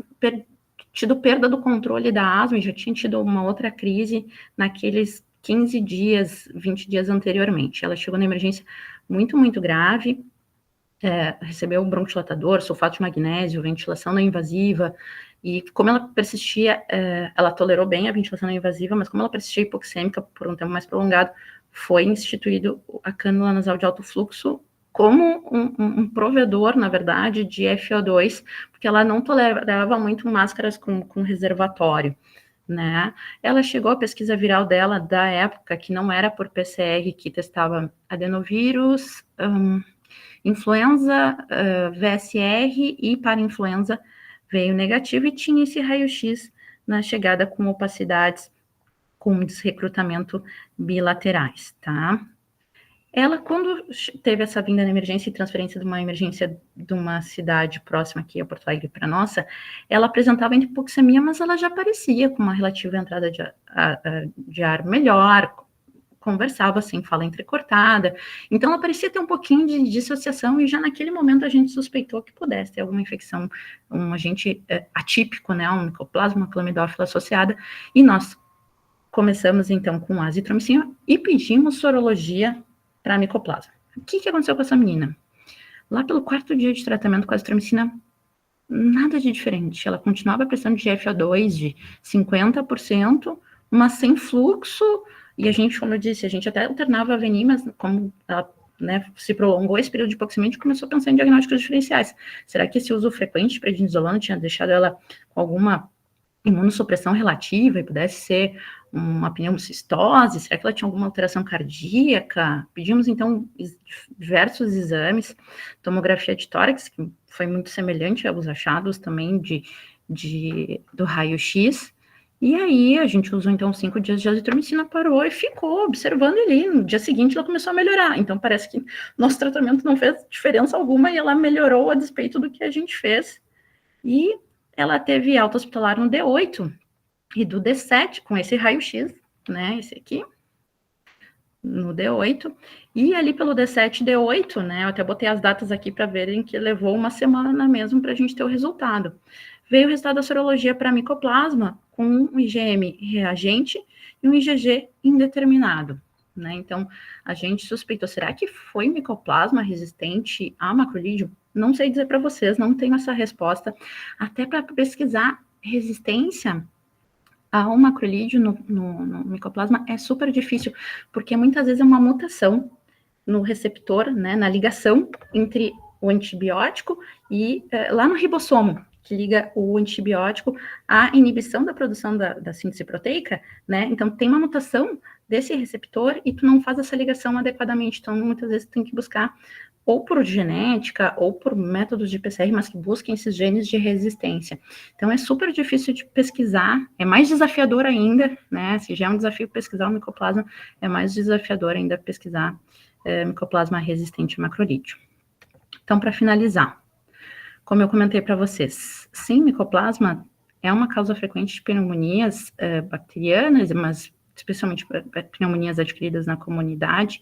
tido perda do controle da asma e já tinha tido uma outra crise naqueles 15 dias, 20 dias anteriormente. Ela chegou na emergência muito, muito grave, recebeu um bronquidilatador, sulfato de magnésio, ventilação não invasiva, e como ela persistia, ela tolerou bem a ventilação não invasiva, mas como ela persistia hipoxêmica por um tempo mais prolongado, foi instituído a cânula nasal de alto fluxo como um provedor, na verdade, de FO2, porque ela não tolerava muito máscaras com reservatório, né? Ela chegou, a pesquisa viral dela, da época, que não era por PCR, que testava adenovírus, influenza, VSR, e para influenza veio negativo, e tinha esse raio-x na chegada com opacidades, com desrecrutamento bilaterais, tá? Ela, quando teve essa vinda na emergência e transferência de uma emergência de uma cidade próxima aqui a Porto Alegre para nossa, ela apresentava hipoxemia, mas ela já aparecia com uma relativa entrada de ar melhor, conversava sem fala entrecortada, então ela parecia ter um pouquinho de dissociação e já naquele momento a gente suspeitou que pudesse ter alguma infecção, um agente atípico, né, um micoplasma, uma clamidófila associada, e nós começamos então com azitromicina e pedimos sorologia para micoplasma. O que aconteceu com essa menina? Lá pelo 4º dia de tratamento com azitromicina, nada de diferente. Ela continuava pressão de FO2 de 50%, mas sem fluxo, e a gente, como eu disse, a gente até alternava a VNI, mas como ela, né, se prolongou esse período de hipoxemia, a gente começou a pensar em diagnósticos diferenciais. Será que esse uso frequente de prednisolona tinha deixado ela com alguma imunossupressão relativa e pudesse ser uma pneumocistose? Será que ela tinha alguma alteração cardíaca? Pedimos, então, diversos exames, tomografia de tórax, que foi muito semelhante aos achados também do raio-x, e aí a gente usou, então, 5 dias de azitromicina, parou e ficou observando ali. No dia seguinte ela começou a melhorar, então parece que nosso tratamento não fez diferença alguma e ela melhorou a despeito do que a gente fez. E ela teve alta hospitalar no D8 e do D7, com esse raio-x, né, esse aqui, no D8, e ali pelo D7 e D8, né, eu até botei as datas aqui para verem que levou uma semana mesmo para a gente ter o resultado. Veio o resultado da sorologia para micoplasma com um IgM reagente e um IgG indeterminado, né, então a gente suspeitou, será que foi micoplasma resistente a macrolídeo? Não sei dizer para vocês, não tenho essa resposta, até para pesquisar resistência ao macrolídeo no micoplasma é super difícil, porque muitas vezes é uma mutação no receptor, né, na ligação entre o antibiótico e lá no ribossomo, que liga o antibiótico à inibição da produção da síntese proteica, né, então tem uma mutação desse receptor e tu não faz essa ligação adequadamente, então muitas vezes tu tem que buscar ou por genética, ou por métodos de PCR, mas que busquem esses genes de resistência. Então, é super difícil de pesquisar, é mais desafiador ainda, né, se já é um desafio pesquisar o micoplasma, é mais desafiador ainda pesquisar micoplasma resistente a macrolídeo. Então, para finalizar, como eu comentei para vocês, sim, micoplasma é uma causa frequente de pneumonias bacterianas, mas especialmente pneumonias adquiridas na comunidade,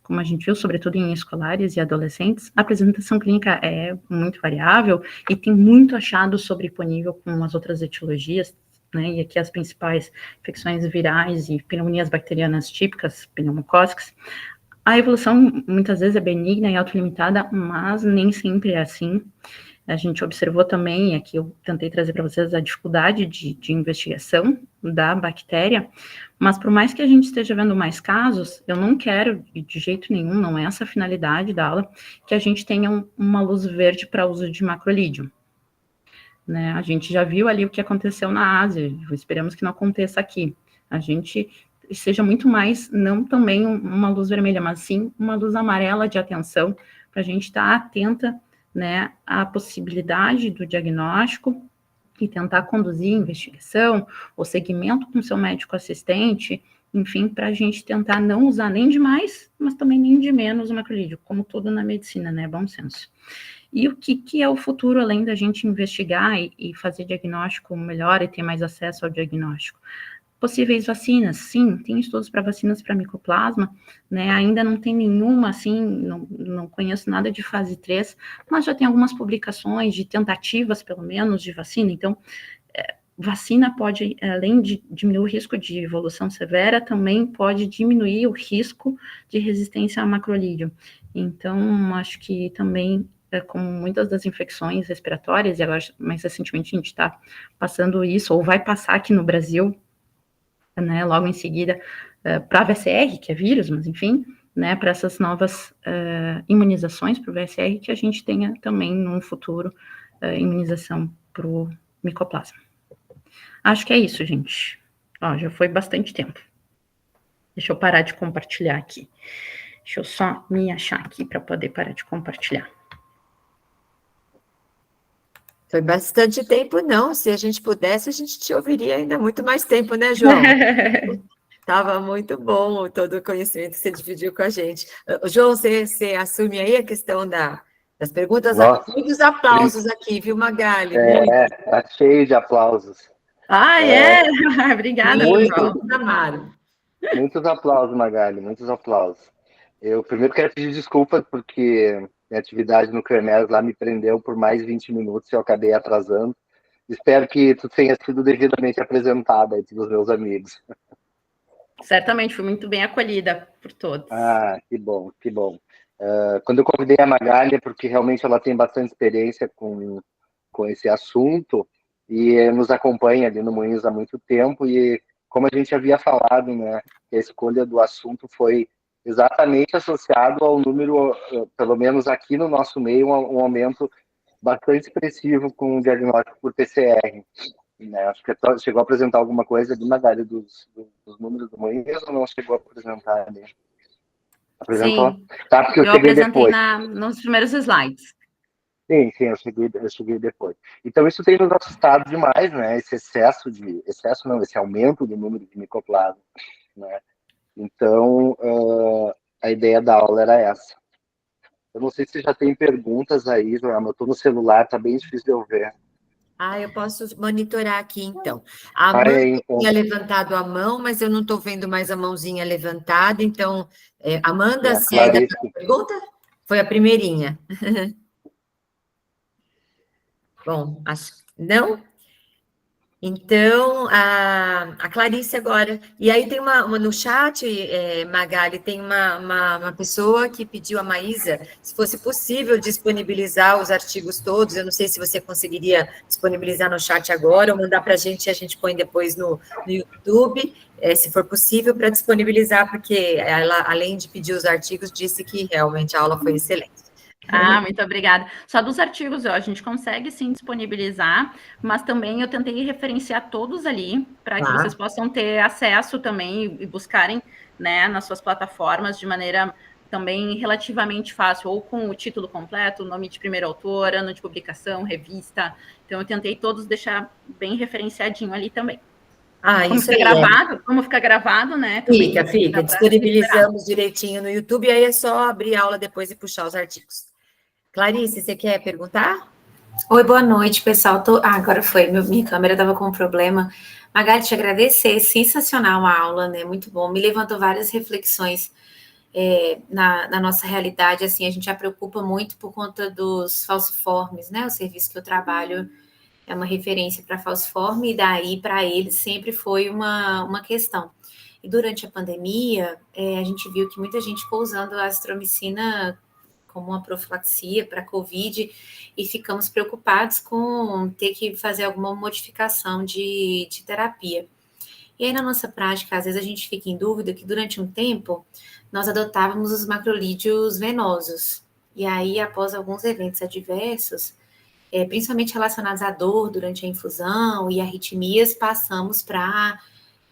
como a gente viu, sobretudo em escolares e adolescentes. A apresentação clínica é muito variável e tem muito achado sobreponível com as outras etiologias, né, e aqui as principais infecções virais e pneumonias bacterianas típicas, pneumocócicas. A evolução muitas vezes é benigna e autolimitada, mas nem sempre é assim. A gente observou também, aqui eu tentei trazer para vocês a dificuldade de investigação da bactéria, mas por mais que a gente esteja vendo mais casos, eu não quero, de jeito nenhum, não é essa a finalidade da aula, que a gente tenha uma luz verde para uso de macrolídeo. Né? A gente já viu ali o que aconteceu na Ásia, esperamos que não aconteça aqui. A gente seja muito mais, não também uma luz vermelha, mas sim uma luz amarela de atenção, para a gente estar atenta, né, a possibilidade do diagnóstico e tentar conduzir a investigação, o segmento com seu médico assistente, enfim, para a gente tentar não usar nem de mais, mas também nem de menos o macrolídeo, como tudo na medicina, né, bom senso. E o que é o futuro, além da gente investigar e fazer diagnóstico melhor e ter mais acesso ao diagnóstico? Possíveis vacinas, sim, tem estudos para vacinas para micoplasma, né, ainda não tem nenhuma, assim, não conheço nada de fase 3, mas já tem algumas publicações de tentativas, pelo menos, de vacina, então, vacina pode, além de diminuir o risco de evolução severa, também pode diminuir o risco de resistência a macrolídeo, então, acho que também, como muitas das infecções respiratórias, e agora, mais recentemente, a gente está passando isso, ou vai passar aqui no Brasil, né, logo em seguida, para a VSR, que é vírus, mas enfim, né, para essas novas imunizações para o VSR, que a gente tenha também no futuro imunização para o micoplasma. Acho que é isso, gente. Ó, já foi bastante tempo. Deixa eu parar de compartilhar aqui. Deixa eu só me achar aqui para poder parar de compartilhar. Foi bastante tempo, não. Se a gente pudesse, a gente te ouviria ainda muito mais tempo, né, João? Estava muito bom todo o conhecimento que você dividiu com a gente. João, você assume aí a questão das perguntas? Nossa, Muitos aplausos aqui, viu, Magali? tá cheio de aplausos. Ah, é? Obrigada, pessoal. Muito, Amaro. muitos aplausos, Magali, muitos aplausos. Eu primeiro quero pedir desculpas porque minha atividade no CREMES lá me prendeu por mais 20 minutos e eu acabei atrasando. Espero que tu tenha sido devidamente apresentada aí pelos meus amigos. Certamente, fui muito bem acolhida por todos. Ah, que bom, que bom. Quando eu convidei a Magali é porque realmente ela tem bastante experiência com esse assunto e nos acompanha ali no Moinhos há muito tempo e como a gente havia falado, né, a escolha do assunto foi exatamente associado ao número, pelo menos aqui no nosso meio, um aumento bastante expressivo com o diagnóstico por PCR. Né? Acho que chegou a apresentar alguma coisa ali, Magali, dos números do Moinhos ou não chegou a apresentar ali? Apresentou? Sim, Tá, porque eu eu cheguei apresentei depois. nos primeiros slides. Sim, eu cheguei depois. Então, isso tem nos assustado demais, né? Esse aumento do número de micoplasma, né? Então, a ideia da aula era essa. Eu não sei se já tem perguntas aí, Joelma. Eu estou no celular, tá bem difícil de eu ver. Eu posso monitorar aqui, então. A Ai, Amanda aí, então. tinha levantado a mão, mas eu não estou vendo mais a mãozinha levantada, então, Amanda, A segue a Clarice. tua pergunta? Foi a primeirinha. Bom, acho que não. Então, a Clarice agora. E aí tem no chat, Magali, tem uma pessoa que pediu a Maísa se fosse possível disponibilizar os artigos todos. Eu não sei se você conseguiria disponibilizar no chat agora ou mandar para a gente e a gente põe depois no YouTube, se for possível, para disponibilizar, porque ela, além de pedir os artigos, disse que realmente a aula foi excelente. Ah, muito obrigada. Só dos artigos, a gente consegue sim disponibilizar, mas também eu tentei referenciar todos ali para que vocês possam ter acesso também e buscarem, né, nas suas plataformas de maneira também relativamente fácil, ou com o título completo, nome de primeiro autor, ano de publicação, revista. Então eu tentei todos deixar bem referenciadinho ali também. Como Isso fica aí. gravado, como fica gravado, né? Fica. Disponibilizamos direitinho no YouTube, aí é só abrir a aula depois e puxar os artigos. Clarice, você quer perguntar? Oi, boa noite, pessoal. Agora foi, minha câmera estava com um problema. Magali, te agradecer, sensacional a aula, né? Muito bom. Me levantou várias reflexões na nossa realidade. Assim, a gente já preocupa muito por conta dos falciformes, né? O serviço que eu trabalho é uma referência para falciforme, e daí para eles sempre foi uma questão. E durante a pandemia, a gente viu que muita gente ficou usando a azitromicina como uma profilaxia para COVID, e ficamos preocupados com ter que fazer alguma modificação de terapia. E aí, na nossa prática, às vezes a gente fica em dúvida que durante um tempo nós adotávamos os macrolídeos venosos. E aí, após alguns eventos adversos, principalmente relacionados à dor durante a infusão e arritmias, passamos para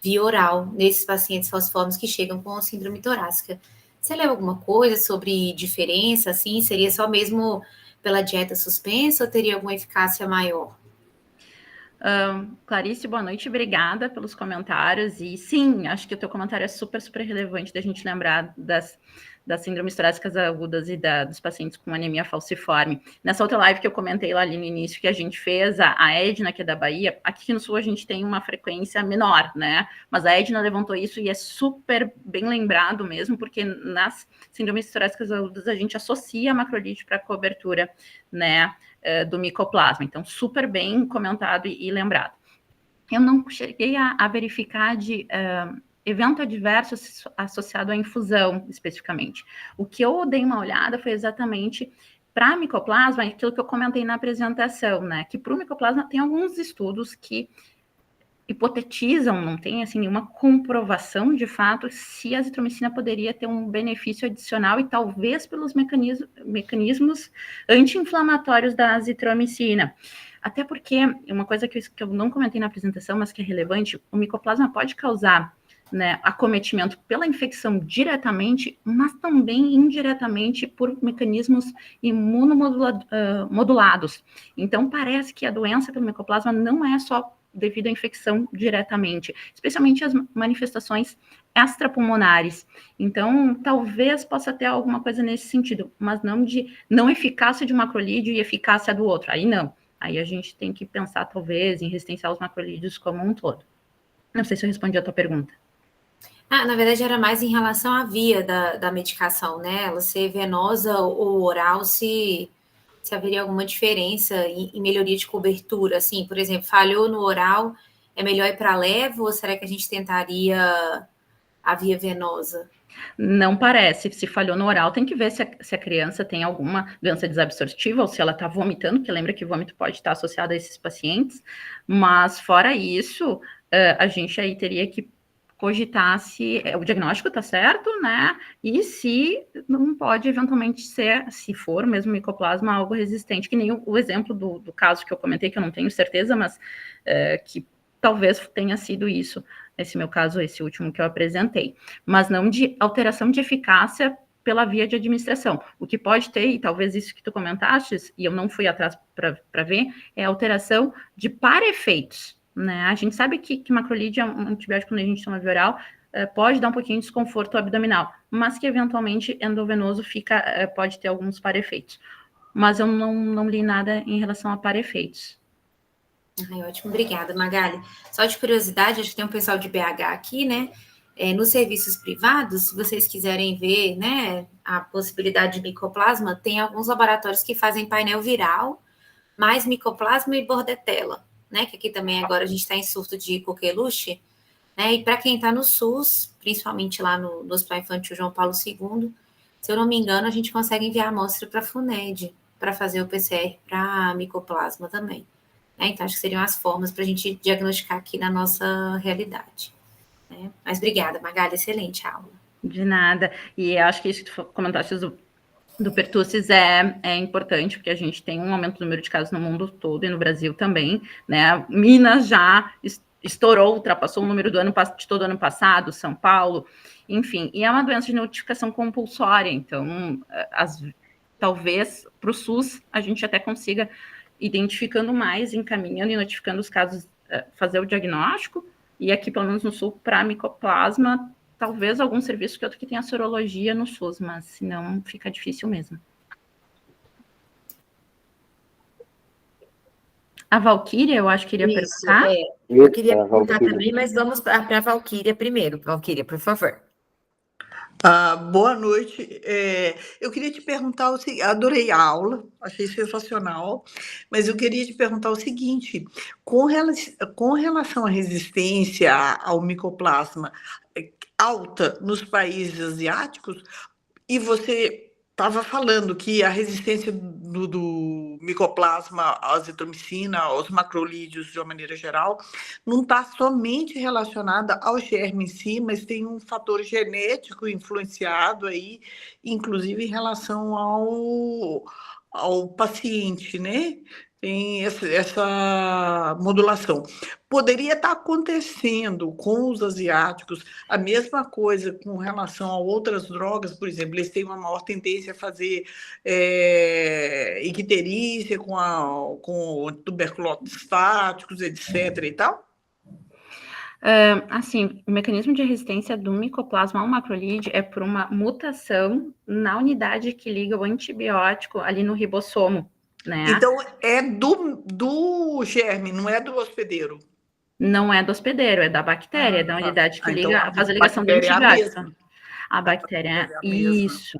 via oral nesses pacientes falciformes que chegam com síndrome torácica. Você leu alguma coisa sobre diferença, assim? Seria só mesmo pela dieta suspensa ou teria alguma eficácia maior? Clarice, boa noite, obrigada pelos comentários. E sim, acho que o teu comentário é super, super relevante da gente lembrar das síndromes torácicas agudas e dos pacientes com anemia falciforme. Nessa outra live que eu comentei lá ali no início, que a gente fez, a Edna, que é da Bahia, aqui no Sul a gente tem uma frequência menor, né? Mas a Edna levantou isso e é super bem lembrado mesmo, porque nas síndromes torácicas agudas a gente associa a macrolídeo para cobertura, né, do micoplasma. Então, super bem comentado e lembrado. Eu não cheguei a verificar de evento adverso associado à infusão, especificamente. O que eu dei uma olhada foi exatamente para micoplasma, aquilo que eu comentei na apresentação, né? Que para o micoplasma tem alguns estudos que hipotetizam, não tem assim nenhuma comprovação de fato se a azitromicina poderia ter um benefício adicional, e talvez pelos mecanismos anti-inflamatórios da azitromicina. Até porque, uma coisa que eu não comentei na apresentação, mas que é relevante, o micoplasma pode causar, né, acometimento pela infecção diretamente, mas também indiretamente por mecanismos imunomodulados. Então, parece que a doença pelo micoplasma não é só devido à infecção diretamente, especialmente as manifestações extrapulmonares. Então, talvez possa ter alguma coisa nesse sentido, mas não de não eficácia de um macrolídeo e eficácia do outro. Aí não. Aí a gente tem que pensar, talvez, em resistência aos macrolídeos como um todo. Não sei se eu respondi a tua pergunta. Na verdade, era mais em relação à via da medicação, né? Ela ser venosa ou oral, se haveria alguma diferença em melhoria de cobertura. Assim, por exemplo, falhou no oral, é melhor ir para levo ou será que a gente tentaria a via venosa? Não parece. Se falhou no oral, tem que ver se a criança tem alguma doença desabsortiva ou se ela está vomitando, porque lembra que vômito pode estar associado a esses pacientes. Mas, fora isso, a gente aí teria que cogitar se o diagnóstico está certo, né? E se não pode eventualmente ser, se for mesmo micoplasma, algo resistente, que nem o exemplo do caso que eu comentei, que eu não tenho certeza, mas que talvez tenha sido isso. Nesse meu caso, esse último que eu apresentei, mas não de alteração de eficácia pela via de administração. O que pode ter, e talvez isso que tu comentaste, e eu não fui atrás para ver, é a alteração de para-efeitos, né? A gente sabe que macrolídeo é um antibiótico quando a gente toma via oral, pode dar um pouquinho de desconforto abdominal, mas que eventualmente endovenoso pode ter alguns para-efeitos. Mas eu não li nada em relação a para-efeitos. Ai, ótimo, obrigada, Magali. Só de curiosidade, acho que tem um pessoal de BH aqui, né? Nos serviços privados, se vocês quiserem ver, né, a possibilidade de micoplasma, tem alguns laboratórios que fazem painel viral, mais micoplasma e bordetela, né? Que aqui também agora a gente está em surto de coqueluche, né? E para quem está no SUS, principalmente lá no Hospital Infantil João Paulo II, se eu não me engano, a gente consegue enviar a amostra para a FUNED para fazer o PCR para micoplasma também. Então, acho que seriam as formas para a gente diagnosticar aqui na nossa realidade. Né? Mas obrigada, Magali, excelente aula. De nada. E acho que isso que tu comentaste do pertussis é importante, porque a gente tem um aumento do número de casos no mundo todo e no Brasil também, né? Minas já estourou, ultrapassou o número de todo ano passado, São Paulo, enfim. E é uma doença de notificação compulsória, então, talvez para o SUS a gente até consiga, identificando mais, encaminhando e notificando os casos, fazer o diagnóstico, e aqui, pelo menos no Sul, para micoplasma, talvez algum serviço que outro que tenha sorologia no SUS, mas senão fica difícil mesmo. A Valquíria, eu acho que iria perguntar. Eu queria perguntar também, mas vamos para a Valquíria primeiro. Valquíria, por favor. Boa noite. Eu queria te perguntar o seguinte, adorei a aula, achei sensacional, mas eu queria te perguntar o seguinte, com relação à resistência ao micoplasma alta nos países asiáticos, e você estava falando que a resistência do micoplasma à azitromicina, aos macrolídeos de uma maneira geral, não está somente relacionada ao germe em si, mas tem um fator genético influenciado aí, inclusive em relação ao paciente, né? Tem essa modulação. Poderia estar acontecendo com os asiáticos a mesma coisa com relação a outras drogas, por exemplo, eles têm uma maior tendência a fazer icterícia com tuberculose estáticos, etc. e tal? Assim, o mecanismo de resistência do micoplasma ao macrolídeo é por uma mutação na unidade que liga o antibiótico ali no ribossomo, né? Então, é do germe, não é do hospedeiro? Não é do hospedeiro, é da bactéria, da unidade que liga, então, faz a ligação do antibiótico. A bactéria, isso.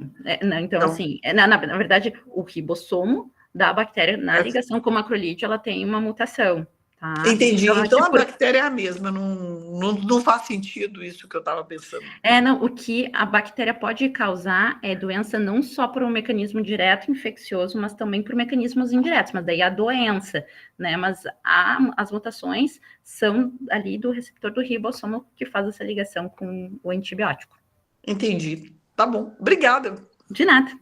Então, assim, na verdade, o ribossomo da bactéria na ligação com o macrolídeo, ela tem uma mutação. Tá? Entendi. Então a bactéria é a mesma, não faz sentido isso que eu estava pensando. Não, o que a bactéria pode causar é doença não só por um mecanismo direto infeccioso, mas também por mecanismos indiretos, mas daí a doença, né? Mas as mutações são ali do receptor do ribossomo que faz essa ligação com o antibiótico. Entendi. Tá bom. Obrigada. De nada.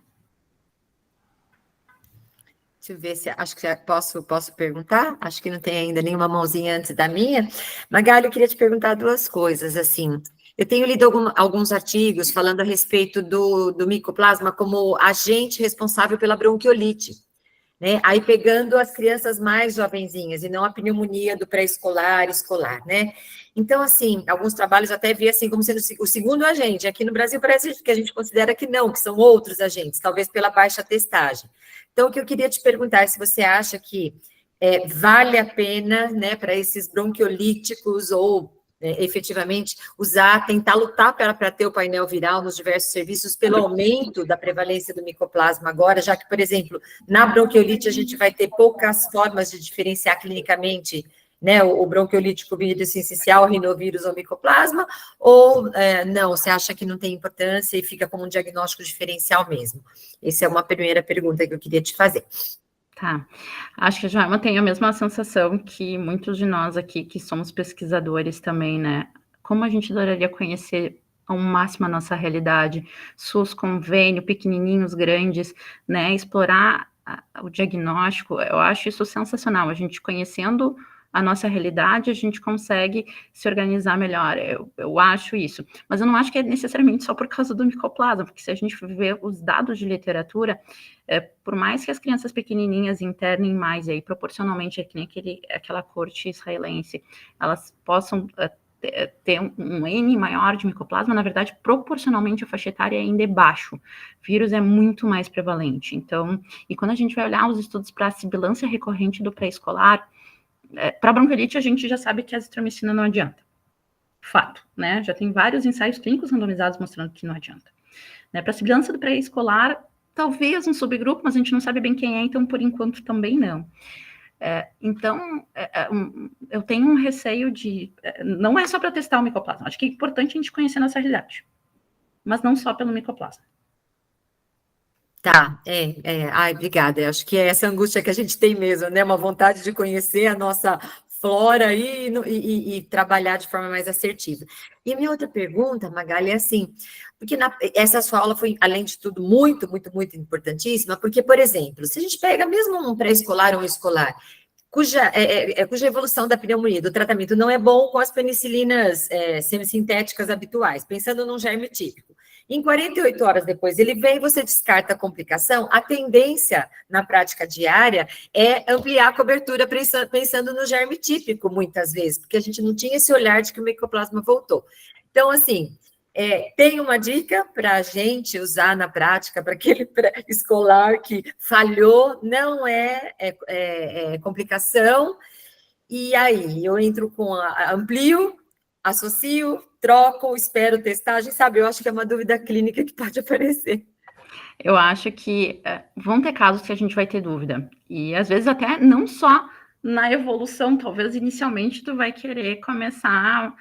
Deixa eu ver se acho que posso perguntar. Acho que não tem ainda nenhuma mãozinha antes da minha. Magali, eu queria te perguntar duas coisas. Assim, eu tenho lido alguns artigos falando a respeito do micoplasma como agente responsável pela bronquiolite. né? Aí pegando as crianças mais jovenzinhas, e não a pneumonia do pré-escolar, escolar, né? Então, assim, alguns trabalhos até vi assim como sendo o segundo agente. Aqui no Brasil parece que a gente considera que não, que são outros agentes, talvez pela baixa testagem. Então, o que eu queria te perguntar é se você acha que vale a pena, né, para esses bronquiolíticos ou efetivamente tentar lutar para ter o painel viral nos diversos serviços pelo aumento da prevalência do micoplasma agora, já que, por exemplo, na bronquiolite a gente vai ter poucas formas de diferenciar clinicamente, né, o bronquiolítico vírus essencial, rinovírus ou micoplasma, ou não, você acha que não tem importância e fica como um diagnóstico diferencial mesmo? Essa é uma primeira pergunta que eu queria te fazer. Tá, acho que a Joelma tem a mesma sensação que muitos de nós aqui, que somos pesquisadores também, né? Como a gente adoraria conhecer ao máximo a nossa realidade, SUS, convênio, pequenininhos, grandes, né? Explorar o diagnóstico, eu acho isso sensacional. A gente conhecendo a nossa realidade, a gente consegue se organizar melhor. Eu acho isso. Mas eu não acho que é necessariamente só por causa do micoplasma, porque se a gente ver os dados de literatura, por mais que as crianças pequenininhas internem mais, e aí proporcionalmente é que nem aquela corte israelense, elas possam ter um N maior de micoplasma, na verdade, proporcionalmente a faixa etária ainda é baixo. O vírus é muito mais prevalente. Então, e quando a gente vai olhar os estudos para a sibilância recorrente do pré-escolar, para bronquiolite a gente já sabe que a azitromicina não adianta. Fato, né? Já tem vários ensaios clínicos randomizados mostrando que não adianta. Né? Para a sibilância do pré-escolar, talvez um subgrupo, mas a gente não sabe bem quem é, então por enquanto também não. Então, eu tenho um receio de... não é só para testar o micoplasma, acho que é importante a gente conhecer a nossa realidade, mas não só pelo micoplasma. Tá, ai, obrigada, eu acho que é essa angústia que a gente tem mesmo, né, uma vontade de conhecer a nossa flora e trabalhar de forma mais assertiva. E a minha outra pergunta, Magali, é assim, porque essa sua aula foi, além de tudo, muito, muito, muito importantíssima, porque, por exemplo, se a gente pega mesmo um pré-escolar ou um escolar, cuja evolução da pneumonia, do tratamento não é bom com as penicilinas semissintéticas habituais, pensando num germe típico. Em 48 horas depois ele vem, você descarta a complicação, a tendência na prática diária é ampliar a cobertura pensando no germe típico, muitas vezes, porque a gente não tinha esse olhar de que o micoplasma voltou. Então, assim, tem uma dica para a gente usar na prática, para aquele escolar que falhou, não é complicação, e aí eu entro com amplio, associo, troco, espero testagem, sabe? Eu acho que é uma dúvida clínica que pode aparecer. Eu acho que vão ter casos que a gente vai ter dúvida. E às vezes até não só na evolução, talvez inicialmente tu vai querer começar,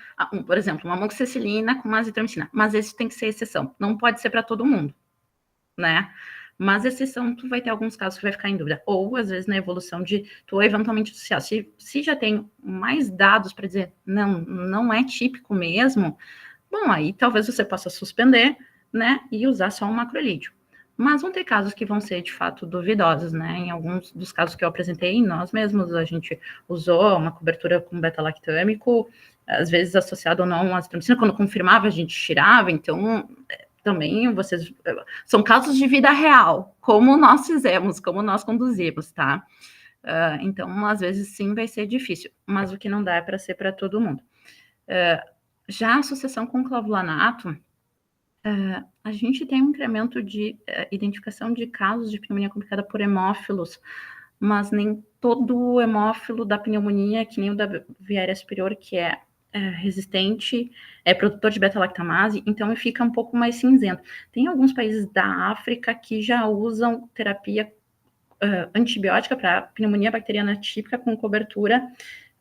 por exemplo, uma amoxicilina com uma azitromicina, mas esse tem que ser exceção, não pode ser para todo mundo, né? Mas exceção, tu vai ter alguns casos que vai ficar em dúvida. Ou, às vezes, na evolução de tu eventualmente associar. Se já tem mais dados para dizer, não é típico mesmo, bom, aí talvez você possa suspender, né, e usar só um macrolídeo. Mas vão ter casos que vão ser, de fato, duvidosos, né? Em alguns dos casos que eu apresentei, nós mesmos, a gente usou uma cobertura com beta-lactâmico, às vezes associado ou não à azitromicina, quando confirmava, a gente tirava, então... Também vocês são casos de vida real, como nós fizemos, como nós conduzimos, tá? Então, às vezes, sim, vai ser difícil, mas o que não dá é para ser para todo mundo. Já a associação com clavulanato, a gente tem um incremento de identificação de casos de pneumonia complicada por hemófilos, mas nem todo hemófilo da pneumonia, que nem o da via aérea superior, que é resistente, é produtor de beta-lactamase, então fica um pouco mais cinzento. Tem alguns países da África que já usam terapia antibiótica para pneumonia bacteriana típica com cobertura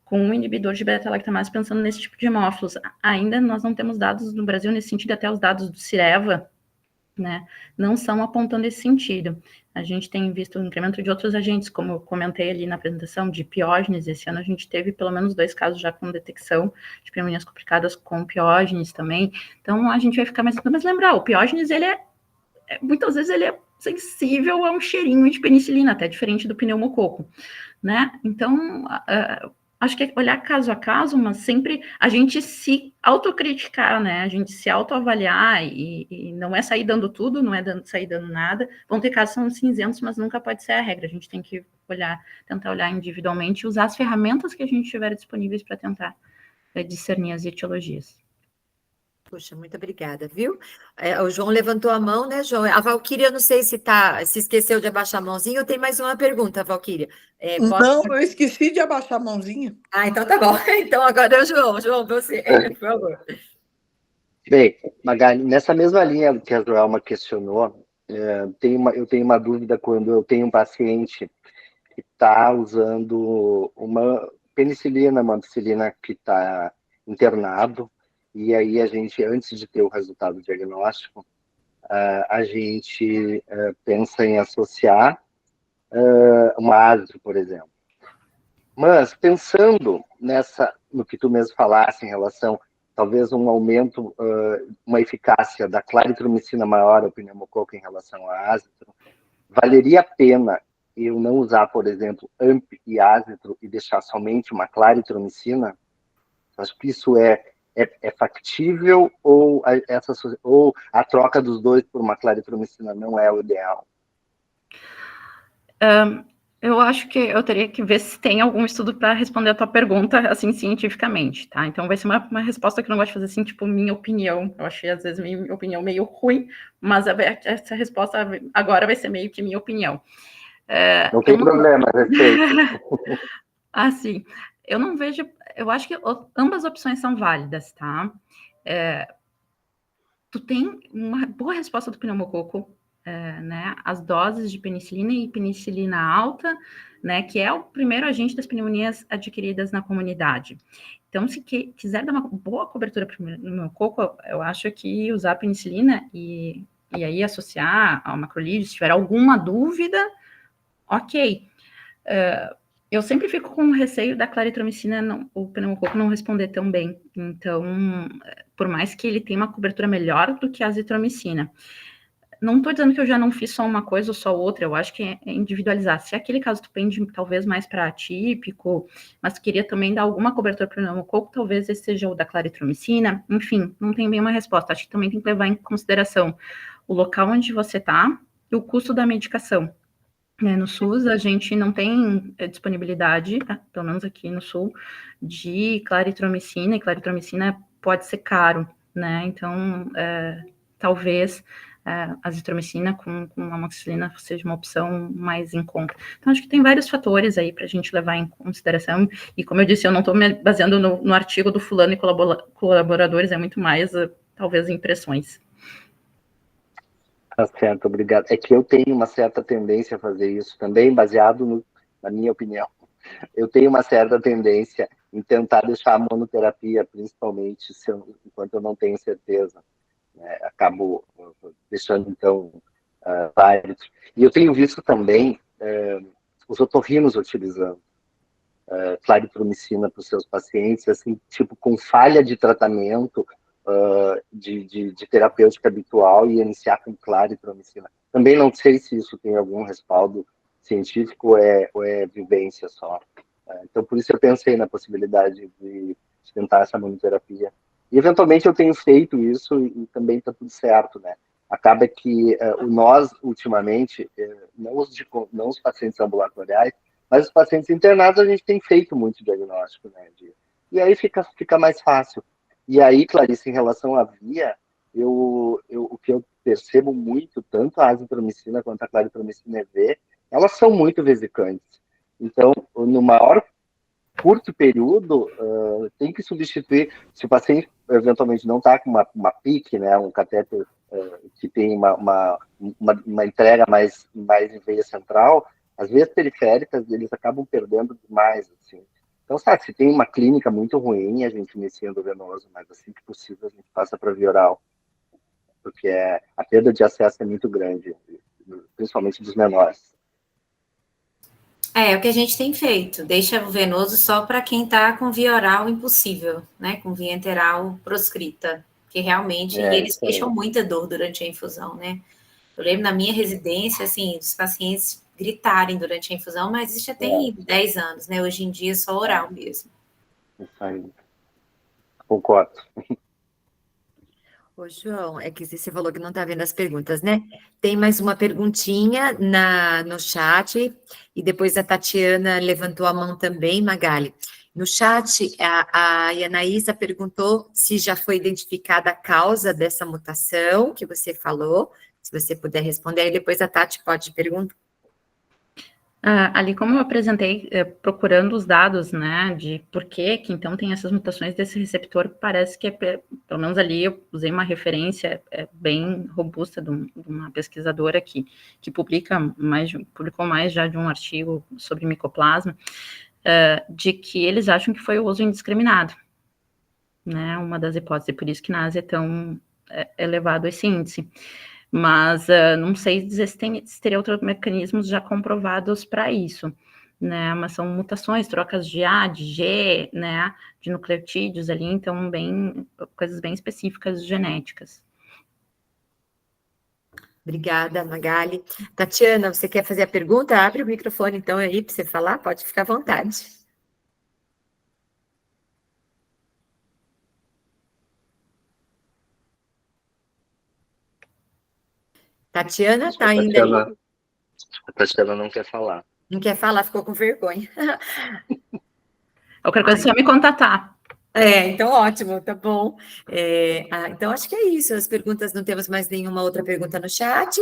com um inibidor de beta-lactamase, pensando nesse tipo de hemófilos. Ainda nós não temos dados no Brasil nesse sentido, até os dados do Cireva, né, não são apontando esse sentido. A gente tem visto o incremento de outros agentes, como eu comentei ali na apresentação, de piógenes. Esse ano a gente teve pelo menos 2 casos já com detecção de pneumonias complicadas com piógenes também. Então a gente vai ficar mais... Mas lembrar, o piógenes, ele muitas vezes ele é sensível a um cheirinho de penicilina, até diferente do pneumococo, né? Então acho que é olhar caso a caso, mas sempre a gente se autocriticar, né? A gente se autoavaliar e não é sair dando tudo, não é sair dando nada. Vão ter casos que são cinzentos, mas nunca pode ser a regra. A gente tem que tentar olhar individualmente e usar as ferramentas que a gente tiver disponíveis para tentar discernir as etiologias. Puxa, muito obrigada, viu? O João levantou a mão, né, João? A Valquíria, eu não sei se esqueceu de abaixar a mãozinha. Eu tenho mais uma pergunta, Valquíria. Não, eu esqueci de abaixar a mãozinha. Então tá bom. Então agora é o João. João, você, por favor. Bem, Magali, nessa mesma linha que a Joelma questionou, eu tenho uma dúvida quando eu tenho um paciente que está usando uma penicilina, que está internado, e aí a gente, antes de ter o resultado diagnóstico, a gente pensa em associar uma ácido, por exemplo. Mas, pensando no que tu mesmo falasse em relação, talvez um aumento, uma eficácia da claritromicina maior ao pneumococo em relação a ácitro, valeria a pena eu não usar, por exemplo, AMP e ácitro e deixar somente uma claritromicina? Acho que isso é factível ou a troca dos dois por uma claritromicina não é o ideal? Eu acho que eu teria que ver se tem algum estudo para responder a tua pergunta, assim, cientificamente, tá? Então, vai ser uma resposta que eu não gosto de fazer, assim, tipo, minha opinião. Eu achei, às vezes, minha opinião meio ruim, mas essa resposta agora vai ser meio que minha opinião. Não tem problema, respeito. Assim, eu não vejo... Eu acho que ambas opções são válidas, tá? Tu tem uma boa resposta do pneumococo, né, as doses de penicilina e penicilina alta, né, que é o primeiro agente das pneumonias adquiridas na comunidade. Então, se quiser dar uma boa cobertura para o pneumococo, eu acho que usar penicilina e aí associar ao macrolídeo, se tiver alguma dúvida, ok. Eu sempre fico com receio da claritromicina, o pneumococo não responder tão bem. Então, por mais que ele tenha uma cobertura melhor do que a azitromicina, não estou dizendo que eu já não fiz só uma coisa ou só outra, eu acho que é individualizar. Se aquele caso tu pende talvez mais para atípico, mas tu queria também dar alguma cobertura para o pneumococo, talvez esse seja o da claritromicina, enfim, não tem bem uma resposta. Acho que também tem que levar em consideração o local onde você está e o custo da medicação. No SUS, a gente não tem disponibilidade, pelo menos aqui no Sul, de claritromicina, e claritromicina pode ser caro, né? Então, talvez a azitromicina com amoxicilina seja uma opção mais em conta. Então, acho que tem vários fatores aí para a gente levar em consideração, e como eu disse, eu não estou me baseando no artigo do fulano e colaboradores, é muito mais, talvez, impressões. Tá certo, obrigado. É que eu tenho uma certa tendência a fazer isso também, baseado na minha opinião. Eu tenho uma certa tendência em tentar deixar a monoterapia, principalmente enquanto eu não tenho certeza. Né? Acabo deixando, então, vários. E eu tenho visto também os otorrinos utilizando claritromicina para os seus pacientes, assim, tipo, com falha de tratamento, de terapêutica habitual e iniciar com claritromicina. Também não sei se isso tem algum respaldo científico ou é vivência só. Então, por isso eu pensei na possibilidade de tentar essa monoterapia. E, eventualmente, eu tenho feito isso e também está tudo certo, né? Acaba que nós, ultimamente, não os pacientes ambulatoriais, mas os pacientes internados, a gente tem feito muito diagnóstico, né? E aí fica mais fácil. E aí, Clarice, em relação à via, o que eu percebo muito, tanto a azitromicina quanto a claritromicina EV, elas são muito vesicantes. Então, no maior curto período, tem que substituir, se o paciente eventualmente não está com uma PIC, né, um catéter que tem uma entrega mais em veia central, as veias periféricas, eles acabam perdendo demais, assim. Então, sabe, se tem uma clínica muito ruim, a gente inicia endovenoso, mas assim que possível a gente passa para via oral, porque a perda de acesso é muito grande, principalmente dos menores. É o que a gente tem feito, deixa o venoso só para quem está com via oral impossível, né, com via enteral proscrita, que realmente eles deixam muita dor durante a infusão, né. Eu lembro na minha residência, assim, os pacientes gritarem durante a infusão, mas isso já tem 10 anos, né? Hoje em dia é só oral mesmo. Isso aí. Concordo. Ô, João, é que você falou que não está vendo as perguntas, né? Tem mais uma perguntinha no chat, e depois a Tatiana levantou a mão também, Magali. No chat, a Anaísa perguntou se já foi identificada a causa dessa mutação que você falou, se você puder responder, aí depois a Tati pode perguntar. Ali, como eu apresentei, procurando os dados, né, de por que então tem essas mutações desse receptor, parece que, pelo menos ali, eu usei uma referência bem robusta de uma pesquisadora que publicou mais já de um artigo sobre micoplasma, de que eles acham que foi o uso indiscriminado, né, uma das hipóteses, por isso que na Ásia é tão elevado esse índice. Mas não sei dizer se teria outros mecanismos já comprovados para isso, né, mas são mutações, trocas de A, de G, né, de nucleotídeos ali, então coisas bem específicas genéticas. Obrigada, Magali. Tatiana, você quer fazer a pergunta? Abre o microfone, então, aí, para você falar, pode ficar à vontade. Tatiana, está ainda aí? A Tatiana não quer falar. Não quer falar, ficou com vergonha. Qualquer coisa é só me contatar. Então ótimo, tá bom. Então acho que é isso, as perguntas, não temos mais nenhuma outra pergunta no chat.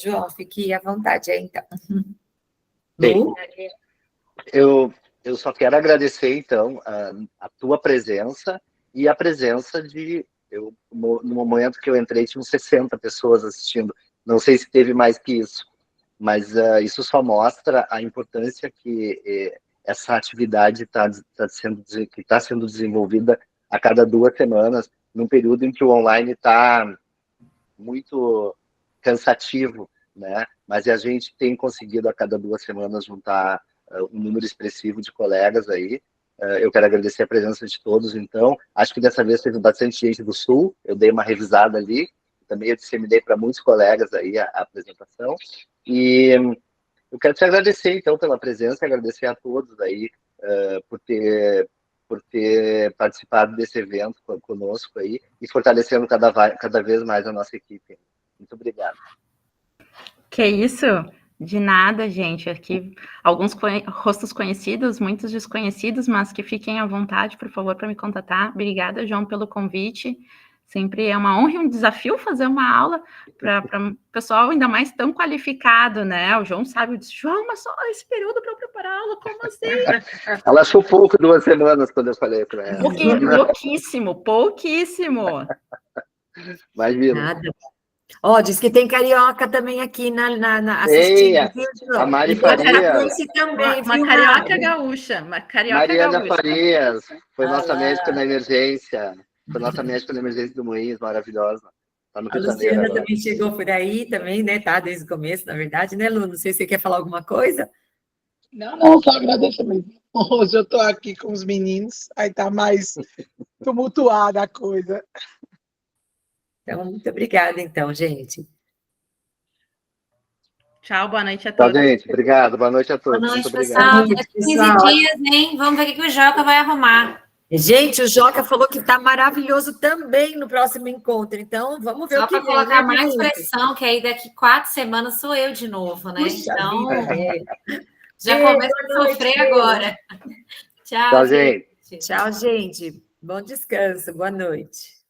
João, fique à vontade aí, então. Bem, eu só quero agradecer, então, a tua presença e a presença no momento que eu entrei, tinham 60 pessoas assistindo. Não sei se teve mais que isso, mas isso só mostra a importância que essa atividade está sendo desenvolvida a cada 2 semanas, num período em que o online está muito cansativo, né? Mas a gente tem conseguido a cada 2 semanas juntar um número expressivo de colegas aí. Eu quero agradecer a presença de todos, então. Acho que dessa vez teve bastante gente do Sul, eu dei uma revisada ali, também eu disseminei para muitos colegas aí a apresentação, e eu quero te agradecer, então, pela presença, agradecer a todos aí por ter participado desse evento conosco aí, e fortalecendo cada vez mais a nossa equipe. Muito obrigado. Que isso? De nada, gente. Aqui, alguns rostos conhecidos, muitos desconhecidos, mas que fiquem à vontade, por favor, para me contatar. Obrigada, João, pelo convite. Sempre é uma honra e um desafio fazer uma aula para um pessoal ainda mais tão qualificado, né? O João sabe, eu disse, João, mas só esse período para eu preparar a aula, como assim? Ela achou pouco 2 semanas quando eu falei para ela. Pouquíssimo. Imagina. Nada. Diz que tem carioca também aqui assistindo. A Mari Farias. Também, uma carioca gaúcha. Mariana Farias, foi nossa médica na emergência. Foi nossa médica na emergência do Moinhos, maravilhosa. Tá no a Luciana também chegou por aí, também, né? Tá desde o começo, na verdade, né, Lu? Não sei se você quer falar alguma coisa. Não, só agradeço mesmo. Hoje eu tô aqui com os meninos, aí tá mais tumultuada a coisa. Então, muito obrigada, então, gente. Tchau, boa noite a todos. Tchau, gente. Obrigado, boa noite a todos. Boa noite, muito pessoal. obrigado. Daqui 15 dias, hein? Vamos ver o que o Joca vai arrumar. Gente, o Joca falou que tá maravilhoso também no próximo encontro, então vamos ver só o que vem. Só para colocar mais gente? pressão, que aí daqui 4 semanas sou eu de novo, né? Puxa então, vida, já começa a sofrer agora. Tchau, gente. Tchau, gente. Bom descanso, boa noite.